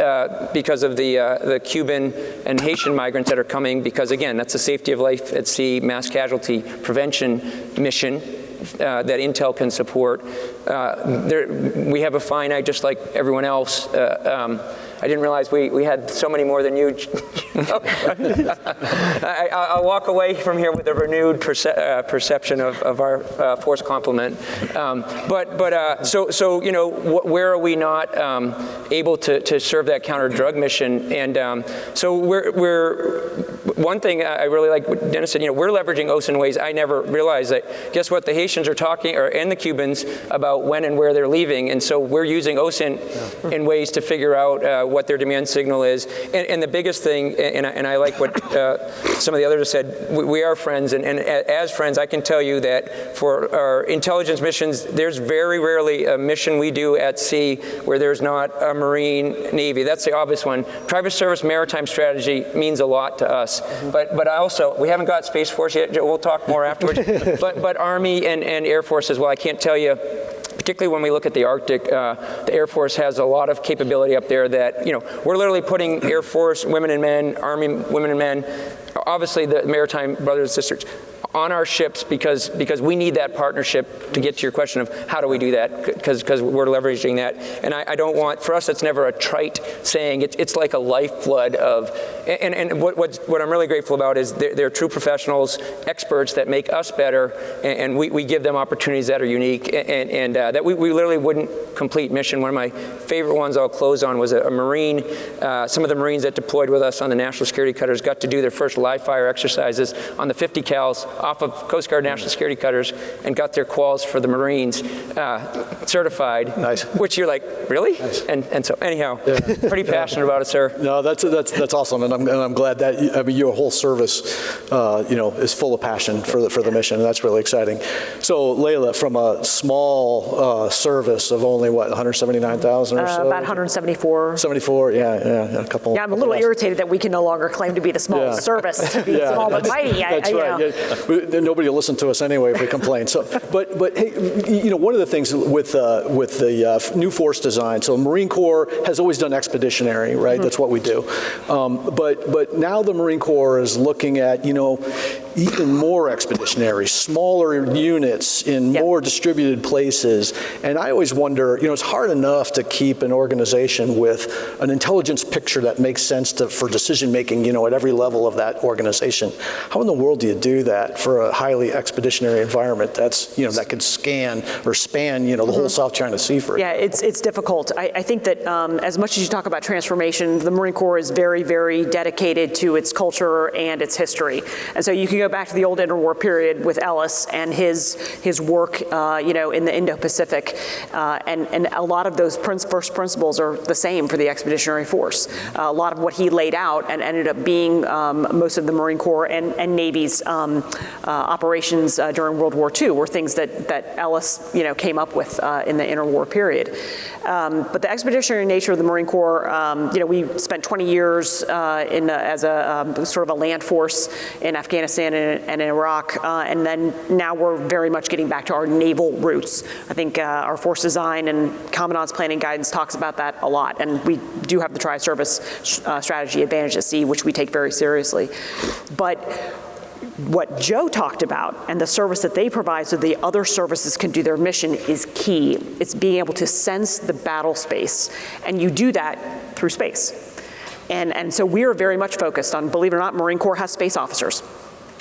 because of the Cuban and Haitian migrants that are coming. Because again, that's the safety of life at sea, mass casualty prevention mission that Intel can support. We have a finite, just like everyone else. I didn't realize we had so many more than you. I'll walk away from here with a renewed perception of our force complement. So where are we not able to serve that counter drug mission? And so we're one thing I really like what Dennis said. We're leveraging OSINT in ways I never realized. That guess what, the Haitians are talking, and the Cubans, about about when and where they're leaving. And so we're using OSINT in ways to figure out what their demand signal is. And the biggest thing, and I like what some of the others have said, we are friends. And as friends, I can tell you that for our intelligence missions, there's very rarely a mission we do at sea where there's not a Marine Navy. That's the obvious one. Private service maritime strategy means a lot to us. But also, we haven't got Space Force yet. We'll talk more afterwards. but Army and Air Force as well. I can't tell you, particularly when we look at the Arctic, the Air Force has a lot of capability up there that, we're literally putting Air Force women and men, Army women and men, obviously the maritime brothers and sisters, on our ships because we need that partnership to get to your question of how do we do that, because we're leveraging that. And I don't want, for us, it's never a trite saying. It's like a lifeblood of, and what I'm really grateful about is they're true professionals, experts that make us better, and we give them opportunities that are unique, and that we literally wouldn't complete mission. One of my favorite ones I'll close on was a Marine, some of the Marines that deployed with us on the National Security Cutters got to do their first live fire exercises on the 50 cals off of Coast Guard National Security Cutters and got their quals for the Marines certified. Nice. Which you're like, really? Nice. And so anyhow, pretty passionate about it, sir. No, that's awesome, and I'm glad that your whole service, is full of passion for the mission, and that's really exciting. So, Layla, from a small service of only 179,000 or so? About 174. 74, yeah, a couple. Yeah, I'm a little irritated that we can no longer claim to be the smallest service, to be small but mighty. That's right. Nobody will listen to us anyway if we complain. So, but hey, one of the things with the new force design. So, Marine Corps has always done expeditionary, right? Mm-hmm. That's what we do. But now the Marine Corps is looking at even more expeditionary, smaller units in more distributed places. And I always wonder, it's hard enough to keep an organization with an intelligence picture that makes sense for decision making, at every level of that organization. How in the world do you do that for a highly expeditionary environment that's, that could scan or span, the whole South China Sea, for example? Yeah, it's difficult. I think that as much as you talk about transformation, the Marine Corps is very, very dedicated to its culture and its history. And so you can go back to the old interwar period with Ellis and his work, in the Indo-Pacific, and a lot of those first principles are the same for the Expeditionary Force. A lot of what he laid out and ended up being most of the Marine Corps and Navy's operations during World War II were things that Ellis, came up with in the interwar period. But the expeditionary nature of the Marine Corps, we spent 20 years as a sort of a land force in Afghanistan and in Iraq, and then now we're very much getting back to our naval roots. I think our force design and Commandant's planning guidance talks about that a lot, and we do have the tri-service strategy advantage at sea, which we take very seriously. But what Joe talked about and the service that they provide so the other services can do their mission is key. It's being able to sense the battle space, and you do that through space. And so we are very much focused on, believe it or not, Marine Corps has space officers.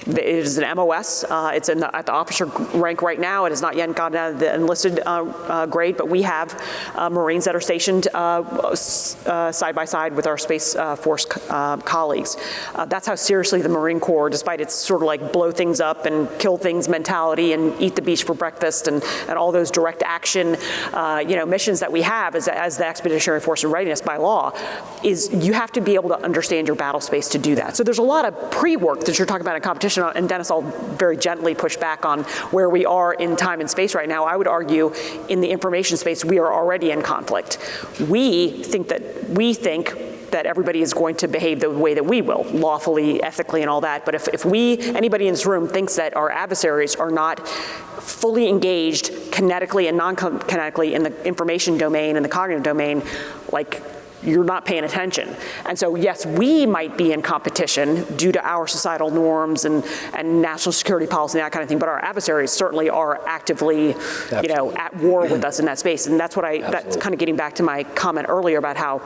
It is an MOS. It's at the officer rank right now. It has not yet gotten out of the enlisted grade, but we have Marines that are stationed side by side with our Space Force colleagues. That's how seriously the Marine Corps, despite its sort of like blow things up and kill things mentality and eat the beach for breakfast and all those direct action missions that we have as the Expeditionary Force in Readiness by law, is you have to be able to understand your battle space to do that. So there's a lot of pre-work that you're talking about in competition, and Dennis, I'll very gently push back on where we are in time and space right now. I would argue in the information space, we are already in conflict. We think that everybody is going to behave the way that we will, lawfully, ethically, and all that. But if anybody in this room thinks that our adversaries are not fully engaged kinetically and non-kinetically in the information domain and the cognitive domain, you're not paying attention. And so, yes, we might be in competition due to our societal norms and national security policy and that kind of thing, but our adversaries certainly are actively, at war with us in that space. And that's kind of getting back to my comment earlier about how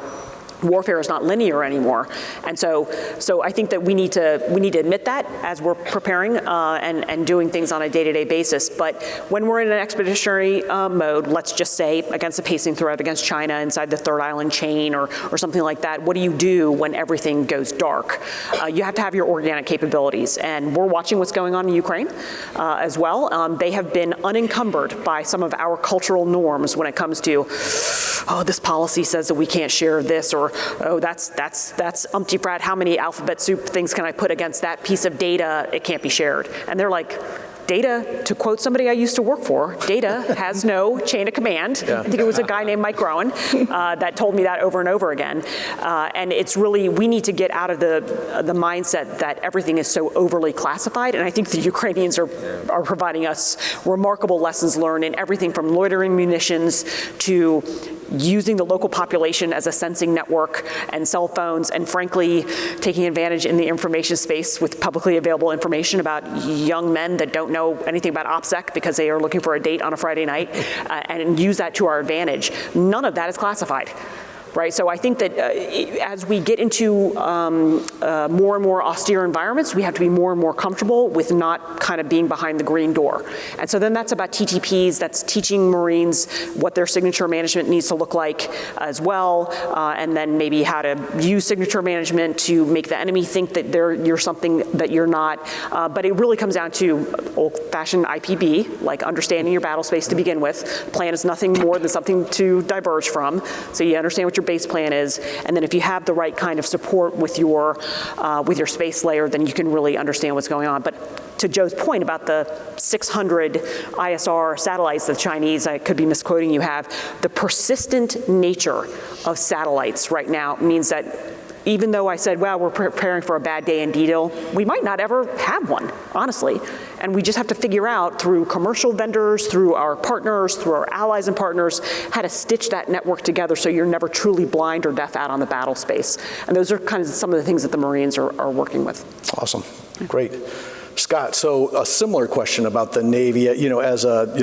warfare is not linear anymore. And so I think that we need to admit that as we're preparing and doing things on a day-to-day basis. But when we're in an expeditionary mode, let's just say against a pacing threat against China inside the Third Island chain or something like that, what do you do when everything goes dark? You have to have your organic capabilities. And we're watching what's going on in Ukraine as well. They have been unencumbered by some of our cultural norms when it comes to, oh, this policy says that we can't share this, or oh, that's umpty frat, how many alphabet soup things can I put against that piece of data? It can't be shared. And they're like, data, to quote somebody I used to work for, data has no chain of command. Yeah. I think it was a guy named Mike Rowan that told me that over and over again. And it's really, we need to get out of the mindset that everything is so overly classified. And I think the Ukrainians are providing us remarkable lessons learned in everything from loitering munitions to using the local population as a sensing network and cell phones, and frankly, taking advantage in the information space with publicly available information about young men that don't know anything about OPSEC because they are looking for a date on a Friday night, and use that to our advantage. None of that is classified. Right, so I think that as we get into more and more austere environments, we have to be more and more comfortable with not kind of being behind the green door. And so then that's about TTPs, that's teaching Marines what their signature management needs to look like as well, and then maybe how to use signature management to make the enemy think that you're something that you're not. But it really comes down to old-fashioned IPB, like understanding your battle space to begin with. Plan is nothing more than something to diverge from, so you understand what your base plan is, and then if you have the right kind of support with your space layer, then you can really understand what's going on. But to Joe's point about the 600 ISR satellites the Chinese, I could be misquoting you, have, the persistent nature of satellites right now means that even though I said, well, we're preparing for a bad day in D-Day, we might not ever have one, honestly. And we just have to figure out through commercial vendors, through our partners, through our allies and partners, how to stitch that network together so you're never truly blind or deaf out on the battle space. And those are kind of some of the things that the Marines are working with. Awesome, great. Scott, so a similar question about the Navy, as a,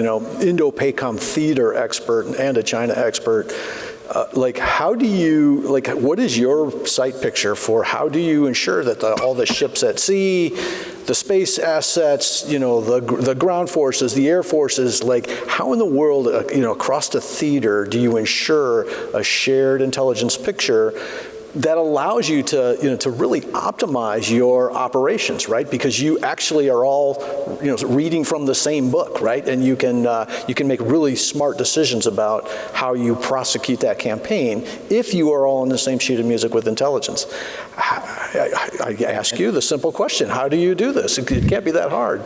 Indo-PACOM theater expert and a China expert, how do you, what is your sight picture for how do you ensure that all the ships at sea, the space assets, the ground forces, the air forces, how in the world, across the theater do you ensure a shared intelligence picture that allows you to, to really optimize your operations, right? Because you actually are all, reading from the same book, right? And you can make really smart decisions about how you prosecute that campaign if you are all on the same sheet of music with intelligence. I ask you the simple question: how do you do this? It can't be that hard.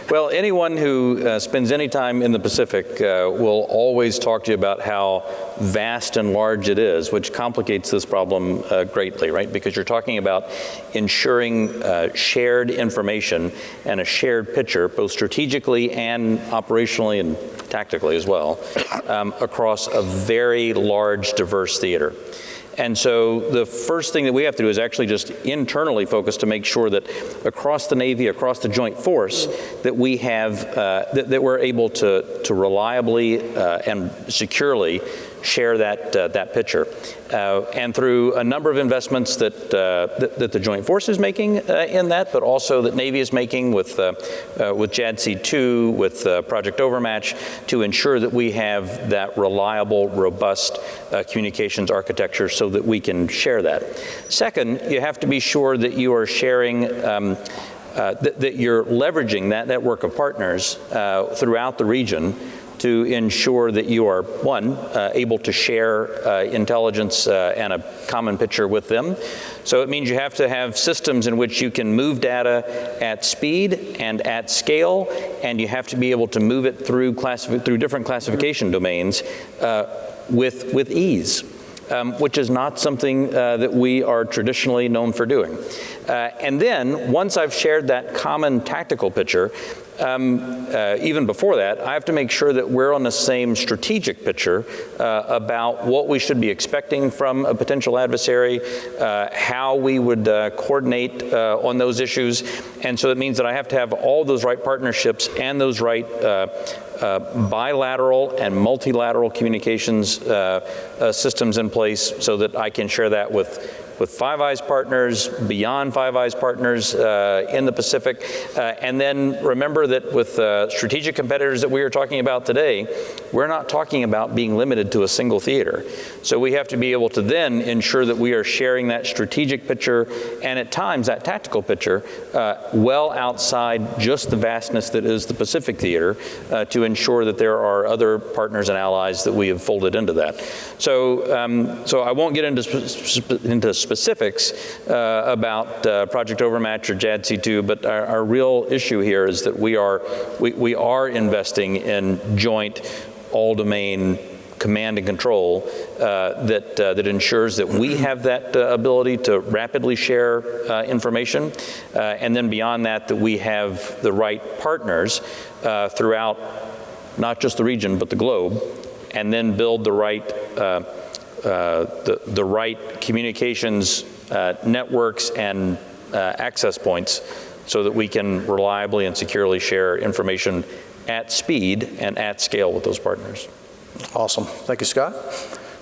Well, anyone who spends any time in the Pacific will always talk to you about how vast and large it is, which complicates this problem greatly, right? Because you're talking about ensuring shared information and a shared picture, both strategically and operationally and tactically as well, across a very large, diverse theater. And so the first thing that we have to do is actually just internally focus to make sure that across the Navy, across the Joint Force, that we have, that we're able to reliably and securely share that picture. And through a number of investments that the Joint Force is making in that, but also that Navy is making with JADC2, with Project Overmatch, to ensure that we have that reliable, robust communications architecture so that we can share that. Second, you have to be sure that you are sharing that you're leveraging that network of partners throughout the region to ensure that you are, one, able to share intelligence and a common picture with them. So it means you have to have systems in which you can move data at speed and at scale, and you have to be able to move it through different classification domains with ease. Which is not something that we are traditionally known for doing. And then, once I've shared that common tactical picture, even before that, I have to make sure that we're on the same strategic picture about what we should be expecting from a potential adversary, how we would coordinate on those issues. And so that means that I have to have all those right partnerships and those right bilateral and multilateral communications systems in place so that I can share that with Five Eyes partners, beyond Five Eyes partners in the Pacific. And then remember that with strategic competitors that we are talking about today, we're not talking about being limited to a single theater. So we have to be able to then ensure that we are sharing that strategic picture and at times that tactical picture well outside just the vastness that is the Pacific theater to ensure that there are other partners and allies that we have folded into that. So, so I won't get into specifics about Project Overmatch or JADC2, but our real issue here is that we are investing in joint all-domain command and control that ensures that we have that ability to rapidly share information, and then beyond that, that we have the right partners throughout not just the region but the globe, and then build the right the right communications networks and access points so that we can reliably and securely share information at speed and at scale with those partners. Awesome. Thank you, Scott.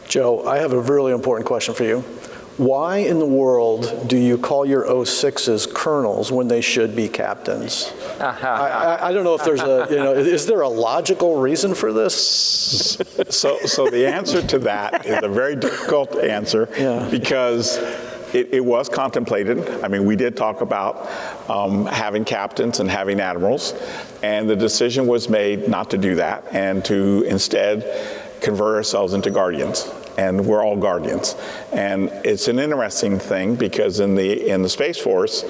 Joe, I have a really important question for you. Why in the world do you call your 06s colonels when they should be captains? I don't know if there's a, is there a logical reason for this? So the answer to that is a very difficult answer because it was contemplated. I mean, we did talk about having captains and having admirals, and the decision was made not to do that and to instead convert ourselves into guardians. And we're all guardians. And it's an interesting thing because in the Space Force,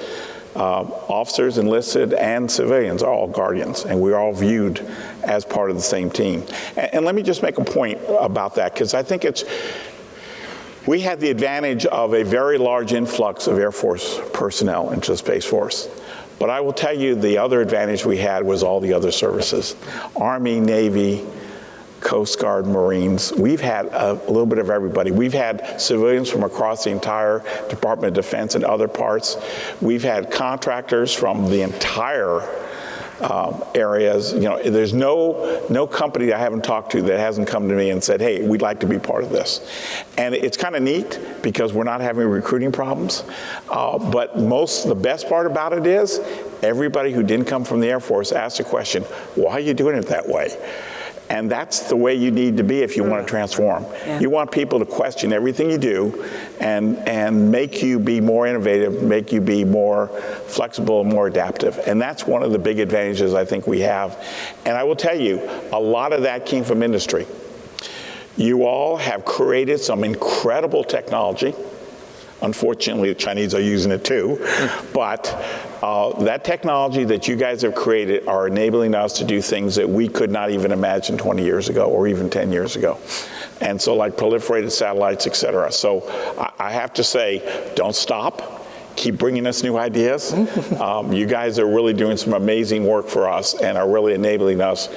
officers, enlisted, and civilians are all guardians, and we're all viewed as part of the same team. And let me just make a point about that, because I think we had the advantage of a very large influx of Air Force personnel into the Space Force. But I will tell you the other advantage we had was all the other services. Army, Navy, Coast Guard, Marines. We've had a little bit of everybody. We've had civilians from across the entire Department of Defense and other parts. We've had contractors from the entire areas. There's no company I haven't talked to that hasn't come to me and said, hey, we'd like to be part of this. And it's kind of neat because we're not having recruiting problems. But the best part about it is everybody who didn't come from the Air Force asked the question, why are you doing it that way? And that's the way you need to be if you want to transform. Yeah. You want people to question everything you do and make you be more innovative, make you be more flexible and more adaptive. And that's one of the big advantages I think we have. And I will tell you, a lot of that came from industry. You all have created some incredible technology. Unfortunately, the Chinese are using it too. But that technology that you guys have created are enabling us to do things that we could not even imagine 20 years ago or even 10 years ago. And so like proliferated satellites, et cetera. So I have to say, don't stop. Keep bringing us new ideas. You guys are really doing some amazing work for us and are really enabling us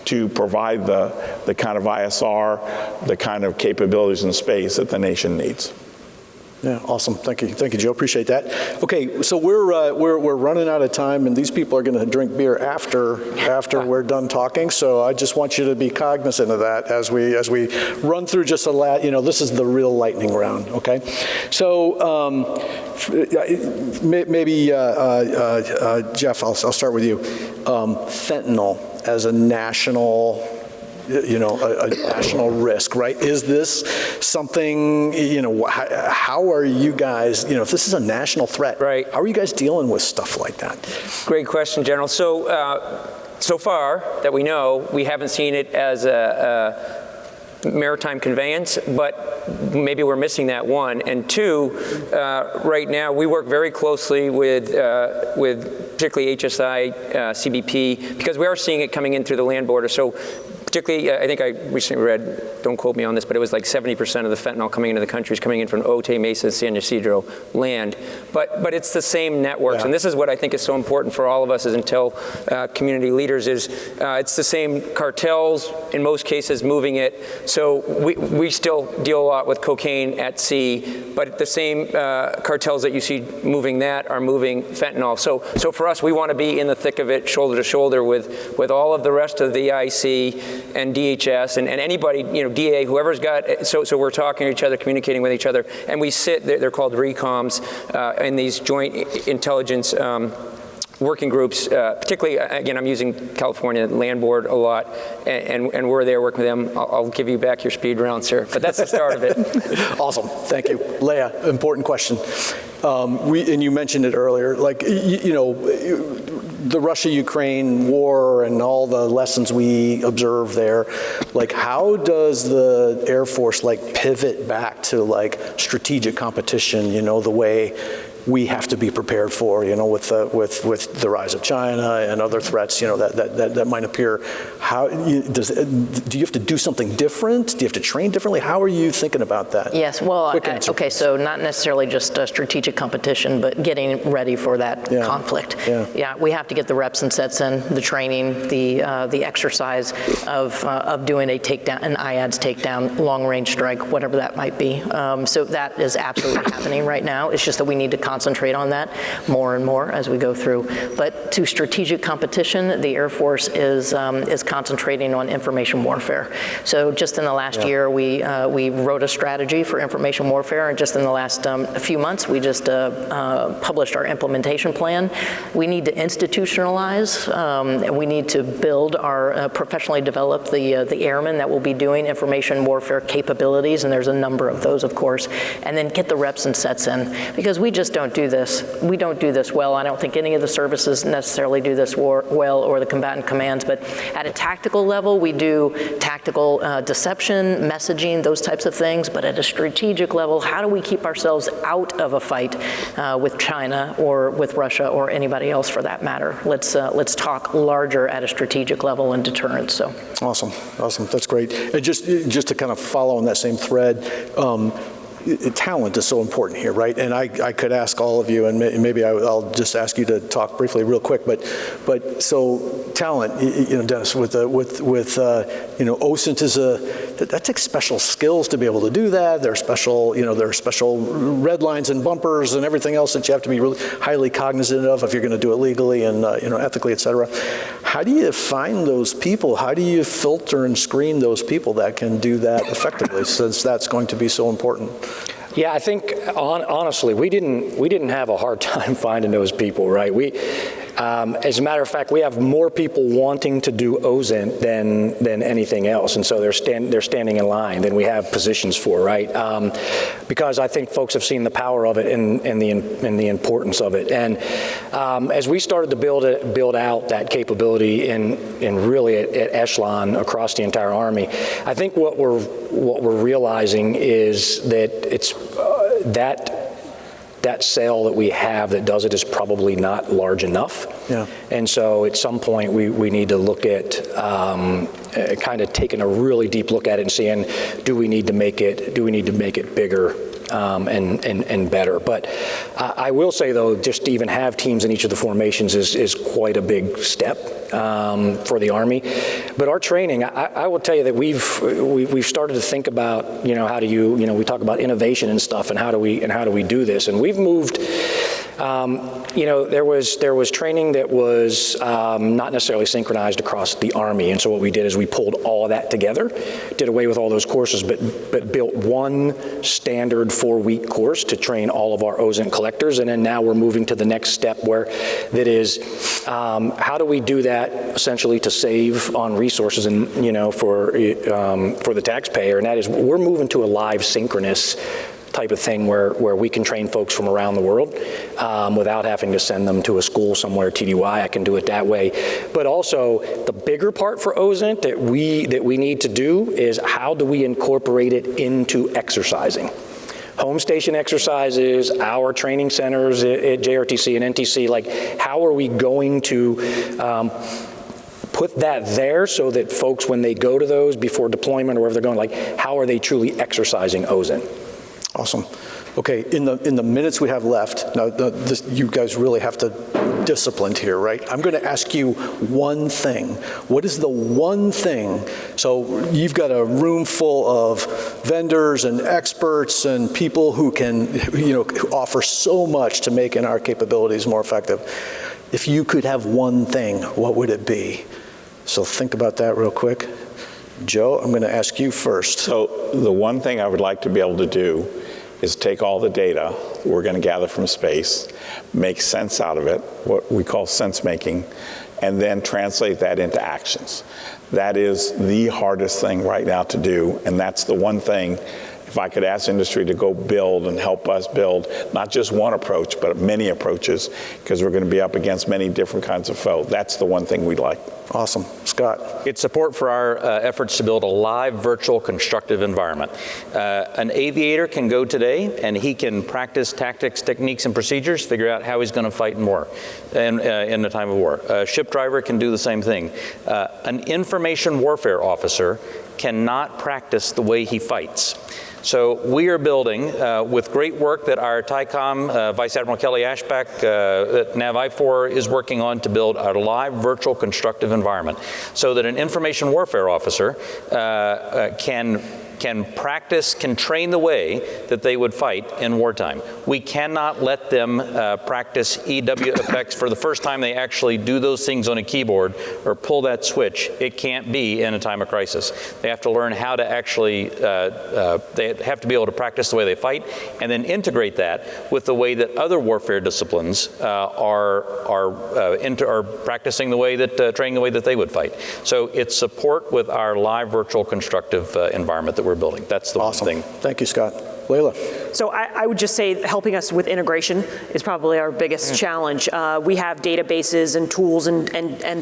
to provide the kind of ISR, the kind of capabilities in space that the nation needs. Yeah, awesome. Thank you, Joe. Appreciate that. Okay, so we're running out of time, and these people are going to drink beer after we're done talking. So I just want you to be cognizant of that as we run through just this is the real lightning round. Okay, so maybe Jeff, I'll start with you. Fentanyl as a national. A national risk, right? Is this something, how are you guys, if this is a national threat, right? How are you guys dealing with stuff like that? Great question, General. So far that we know, we haven't seen it as a maritime conveyance, but maybe we're missing that one. And two, right now we work very closely with particularly HSI, CBP, because we are seeing it coming in through the land border. So particularly, I think I recently read, don't quote me on this, but it was like 70% of the fentanyl coming into the country is coming in from Otay, Mesa, San Ysidro land. But it's the same networks, and this is what I think is so important for all of us as intel community leaders is it's the same cartels, in most cases, moving it. So we still deal a lot with cocaine at sea, but the same cartels that you see moving that are moving fentanyl. So for us, we want to be in the thick of it, shoulder to shoulder with all of the rest of the IC and DHS and anybody, DA, whoever's got, so we're talking to each other, communicating with each other, and we sit, they're called recoms, in these joint intelligence working groups, particularly, again, I'm using California Land Board a lot, and we're there working with them. I'll give you back your speed round, sir, but that's the start of it. Awesome, thank you. Leah, important question. And you mentioned it earlier, like, the Russia-Ukraine war and all the lessons we observe there, like, how does the Air Force, like, pivot back to, like, strategic competition, the way we have to be prepared for, with the rise of China and other threats, that might appear. How do you have to do something different? Do you have to train differently? How are you thinking about that? Yes, well, okay, so not necessarily just strategic competition, but getting ready for that conflict. Yeah, we have to get the reps and sets in, the training, the exercise of doing a takedown, an IADS takedown, long-range strike, whatever that might be. So that is absolutely happening right now. It's just that we need to concentrate on that more and more as we go through. But to strategic competition, the Air Force is concentrating on information warfare. So just in the last year, we wrote a strategy for information warfare, and just in the last few months, we just published our implementation plan. We need to institutionalize, and we need to build our professionally develop the airmen that will be doing information warfare capabilities, and there's a number of those, of course, and then get the reps and sets in, because we just don't do this. We don't do this well. I don't think any of the services necessarily do this well, or the combatant commands, but at a tactical level, we do tactical deception, messaging, those types of things, but at a strategic level, how do we keep ourselves out of a fight with China or with Russia or anybody else for that matter? Let's talk larger at a strategic level and deterrence. So awesome, that's great. And just to kind of follow on that same thread, talent is so important here, right? And I could ask all of you, and maybe I'll just ask you to talk briefly, real quick. But so talent, Dennis, with OSINT that takes special skills to be able to do that. There are special red lines and bumpers and everything else that you have to be really highly cognizant of if you're going to do it legally and ethically, et cetera. How do you find those people? How do you filter and screen those people that can do that effectively, since that's going to be so important? Yeah, I think honestly, we didn't have a hard time finding those people, right? As a matter of fact, we have more people wanting to do OSINT than anything else, and so they're standing in line than we have positions for, right? Because I think folks have seen the power of it and the importance of it. And as we started to build out that capability in really at echelon across the entire Army, I think what we're realizing is that it's that cell that we have that does it is probably not large enough. Yeah. And so at some point we need to look at kind of taking a really deep look at it and seeing, do we need to make it bigger and better? But I will say, though, just to even have teams in each of the formations is quite a big step for the Army. But our training, I will tell you that we've started to think about, how do we talk about innovation and stuff, and how do we do this? And we've moved. There was training that was not necessarily synchronized across the Army, and so what we did is we pulled all of that together, did away with all those courses, but built one standard 4-week course to train all of our OSINT collectors, and then now we're moving to the next step that is how do we do that essentially to save on resources and for the taxpayer, and that is we're moving to a live synchronous type of thing where we can train folks from around the world without having to send them to a school somewhere, TDY. I can do it that way. But also the bigger part for OSINT that we need to do is how do we incorporate it into exercising? Home station exercises, our training centers at JRTC and NTC, like how are we going to put that there so that folks, when they go to those before deployment or wherever they're going, like, how are they truly exercising OSINT? Awesome. Okay, in the minutes we have left, now you guys really have to disciplined here, right? I'm going to ask you one thing. What is the one thing? So you've got a room full of vendors and experts and people who can, who offer so much to making our capabilities more effective. If you could have one thing, what would it be? So think about that real quick. Joe, I'm going to ask you first. So the one thing I would like to be able to do is take all the data we're going to gather from space, make sense out of it, what we call sense making, and then translate that into actions. That is the hardest thing right now to do, and that's the one thing, if I could ask industry to go build and help us build not just one approach, but many approaches, because we're going to be up against many different kinds of foe. That's the one thing we'd like. Awesome. Scott? It's support for our efforts to build a live, virtual, constructive environment. An aviator can go today and he can practice tactics, techniques, and procedures, figure out how he's going to fight in war, in the time of war. A ship driver can do the same thing. An information warfare officer cannot practice the way he fights. So we are building, with great work that our TICOM, Vice Admiral Kelly Ashback at NAV-I4 is working on, to build a live, virtual, constructive environment so that an information warfare officer can practice, can train the way that they would fight in wartime. We cannot let them practice EW effects for the first time they actually do those things on a keyboard or pull that switch. It can't be in a time of crisis. They have to learn how to actually, they have to be able to practice the way they fight and then integrate that with the way that other warfare disciplines are practicing the way that, training the way that they would fight. So it's support with our live, virtual, constructive environment that we're building. That's the awesome. One thing. Thank you, Scott. Layla. So I would just say helping us with integration is probably our biggest challenge. We have databases and tools and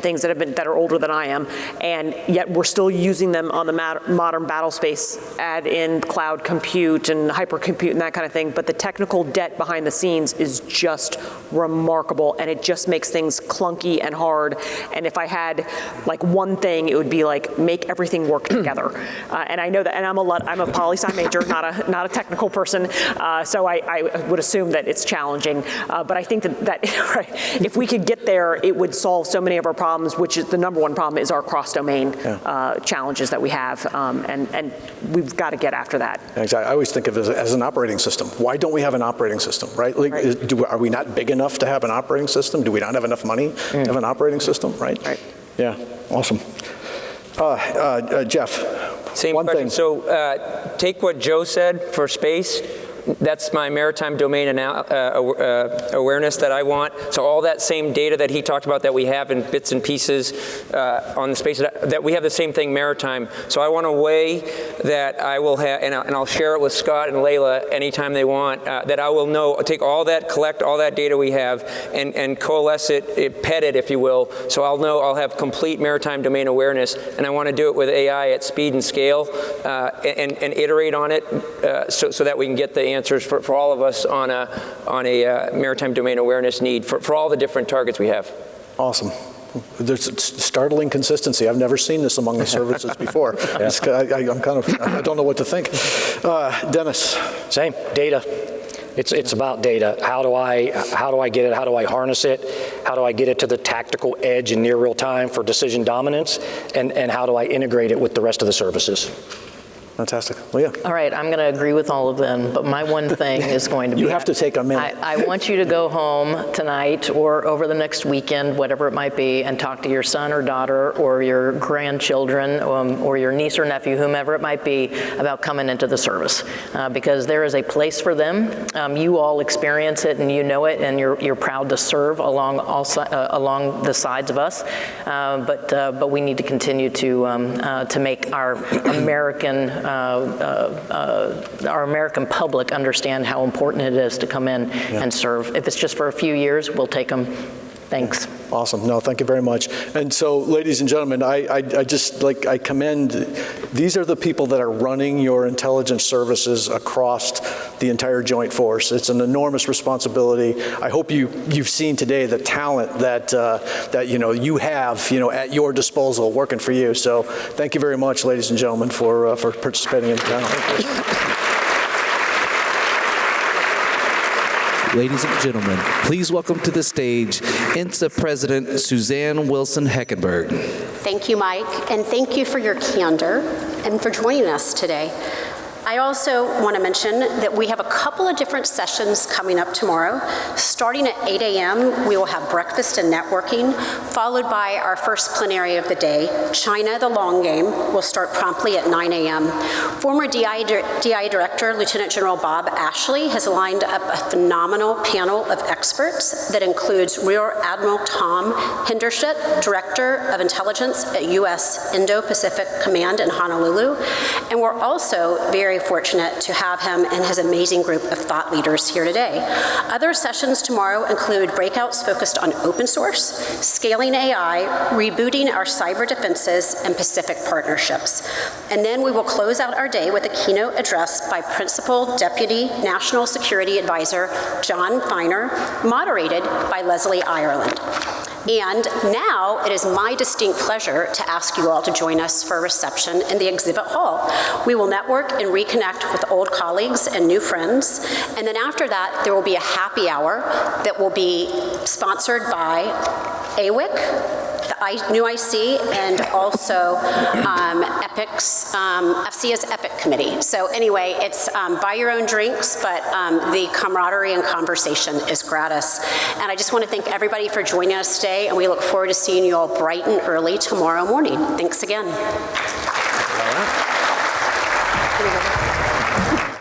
things that are older than I am, and yet we're still using them on the modern battle space, add in cloud compute and hypercompute and that kind of thing, but the technical debt behind the scenes is just remarkable, and it just makes things clunky and hard. And if I had like one thing, it would be like make everything work together. And I know that, and I'm a poli-sci major, not a technical person, so I would assume that it's challenging. But I think that right, if we could get there, it would solve so many of our problems, which is the number one problem is our cross-domain challenges that we have, and we've got to get after that. Exactly. I always think of it as an operating system. Why don't we have an operating system, right? Like, are we not big enough to have an operating system? Do we not have enough money to have an operating system, right? Right. Yeah, awesome. Jeff, same one question. thing. So take what Joe said for space. That's my maritime domain awareness that I want. So all that same data that he talked about that we have in bits and pieces on the space, that we have the same thing maritime. So I want a way that I will have, and I'll share it with Scott and Layla anytime they want, that I will know, take all that, collect all that data we have, and coalesce it, pet it, if you will. So I'll know I'll have complete maritime domain awareness, and I want to do it with AI at speed and scale, and iterate on it so that we can get the answers for all of us on a maritime domain awareness need for all the different targets we have. Awesome. There's startling consistency. I've never seen this among the services before. I don't know what to think. Dennis. Same, data. It's about data. How do I get it? How do I harness it? How do I get it to the tactical edge in near real time for decision dominance? And how do I integrate it with the rest of the services? Fantastic. Leah. All right, I'm going to agree with all of them, but my one thing is going to be... You have to take a minute. I want you to go home tonight or over the next weekend, whatever it might be, and talk to your son or daughter or your grandchildren or your niece or nephew, whomever it might be, about coming into the service. Because there is a place for them. You all experience it and you know it, and you're proud to serve along the sides of us. But we need to continue to make our American public understand how important it is to come in and serve. If it's just for a few years, we'll take them. Thanks. Awesome. No, thank you very much. And so, ladies and gentlemen, I just I commend, these are the people that are running your intelligence services across the entire Joint Force. It's an enormous responsibility. I hope you've seen today the talent that you have at your disposal working for you. So, thank you very much, ladies and gentlemen, for participating in the panel. Ladies and gentlemen, please welcome to the stage INSA President Suzanne Wilson Heckenberg. Thank you, Mike, and thank you for your candor and for joining us today. I also want to mention that we have a couple of different sessions coming up tomorrow. Starting at 8 a.m., we will have breakfast and networking, followed by our first plenary of the day. China, the long game, will start promptly at 9 a.m. Former DI Director, Lieutenant General Bob Ashley, has lined up a phenomenal panel of experts that includes Rear Admiral Tom Hendershot, Director of Intelligence at U.S. Indo-Pacific Command in Honolulu. And we're also very fortunate to have him and his amazing group of thought leaders here today. Other sessions tomorrow include breakouts focused on open source, scaling AI, rebooting our cyber defenses, and Pacific partnerships. And then we will close out our day with a keynote address by Principal Deputy National Security Advisor John Feiner, moderated by Leslie Ireland. And now it is my distinct pleasure to ask you all to join us for a reception in the exhibit hall. We will network and reconnect with old colleagues and new friends. And then after that, there will be a happy hour that will be sponsored by AWIC, the new IC, and also AFCEA's EPIC committee. So anyway, it's buy your own drinks, but the camaraderie and conversation is gratis. And I just want to thank everybody for joining us today, and we look forward to seeing you all bright and early tomorrow morning. Thanks again.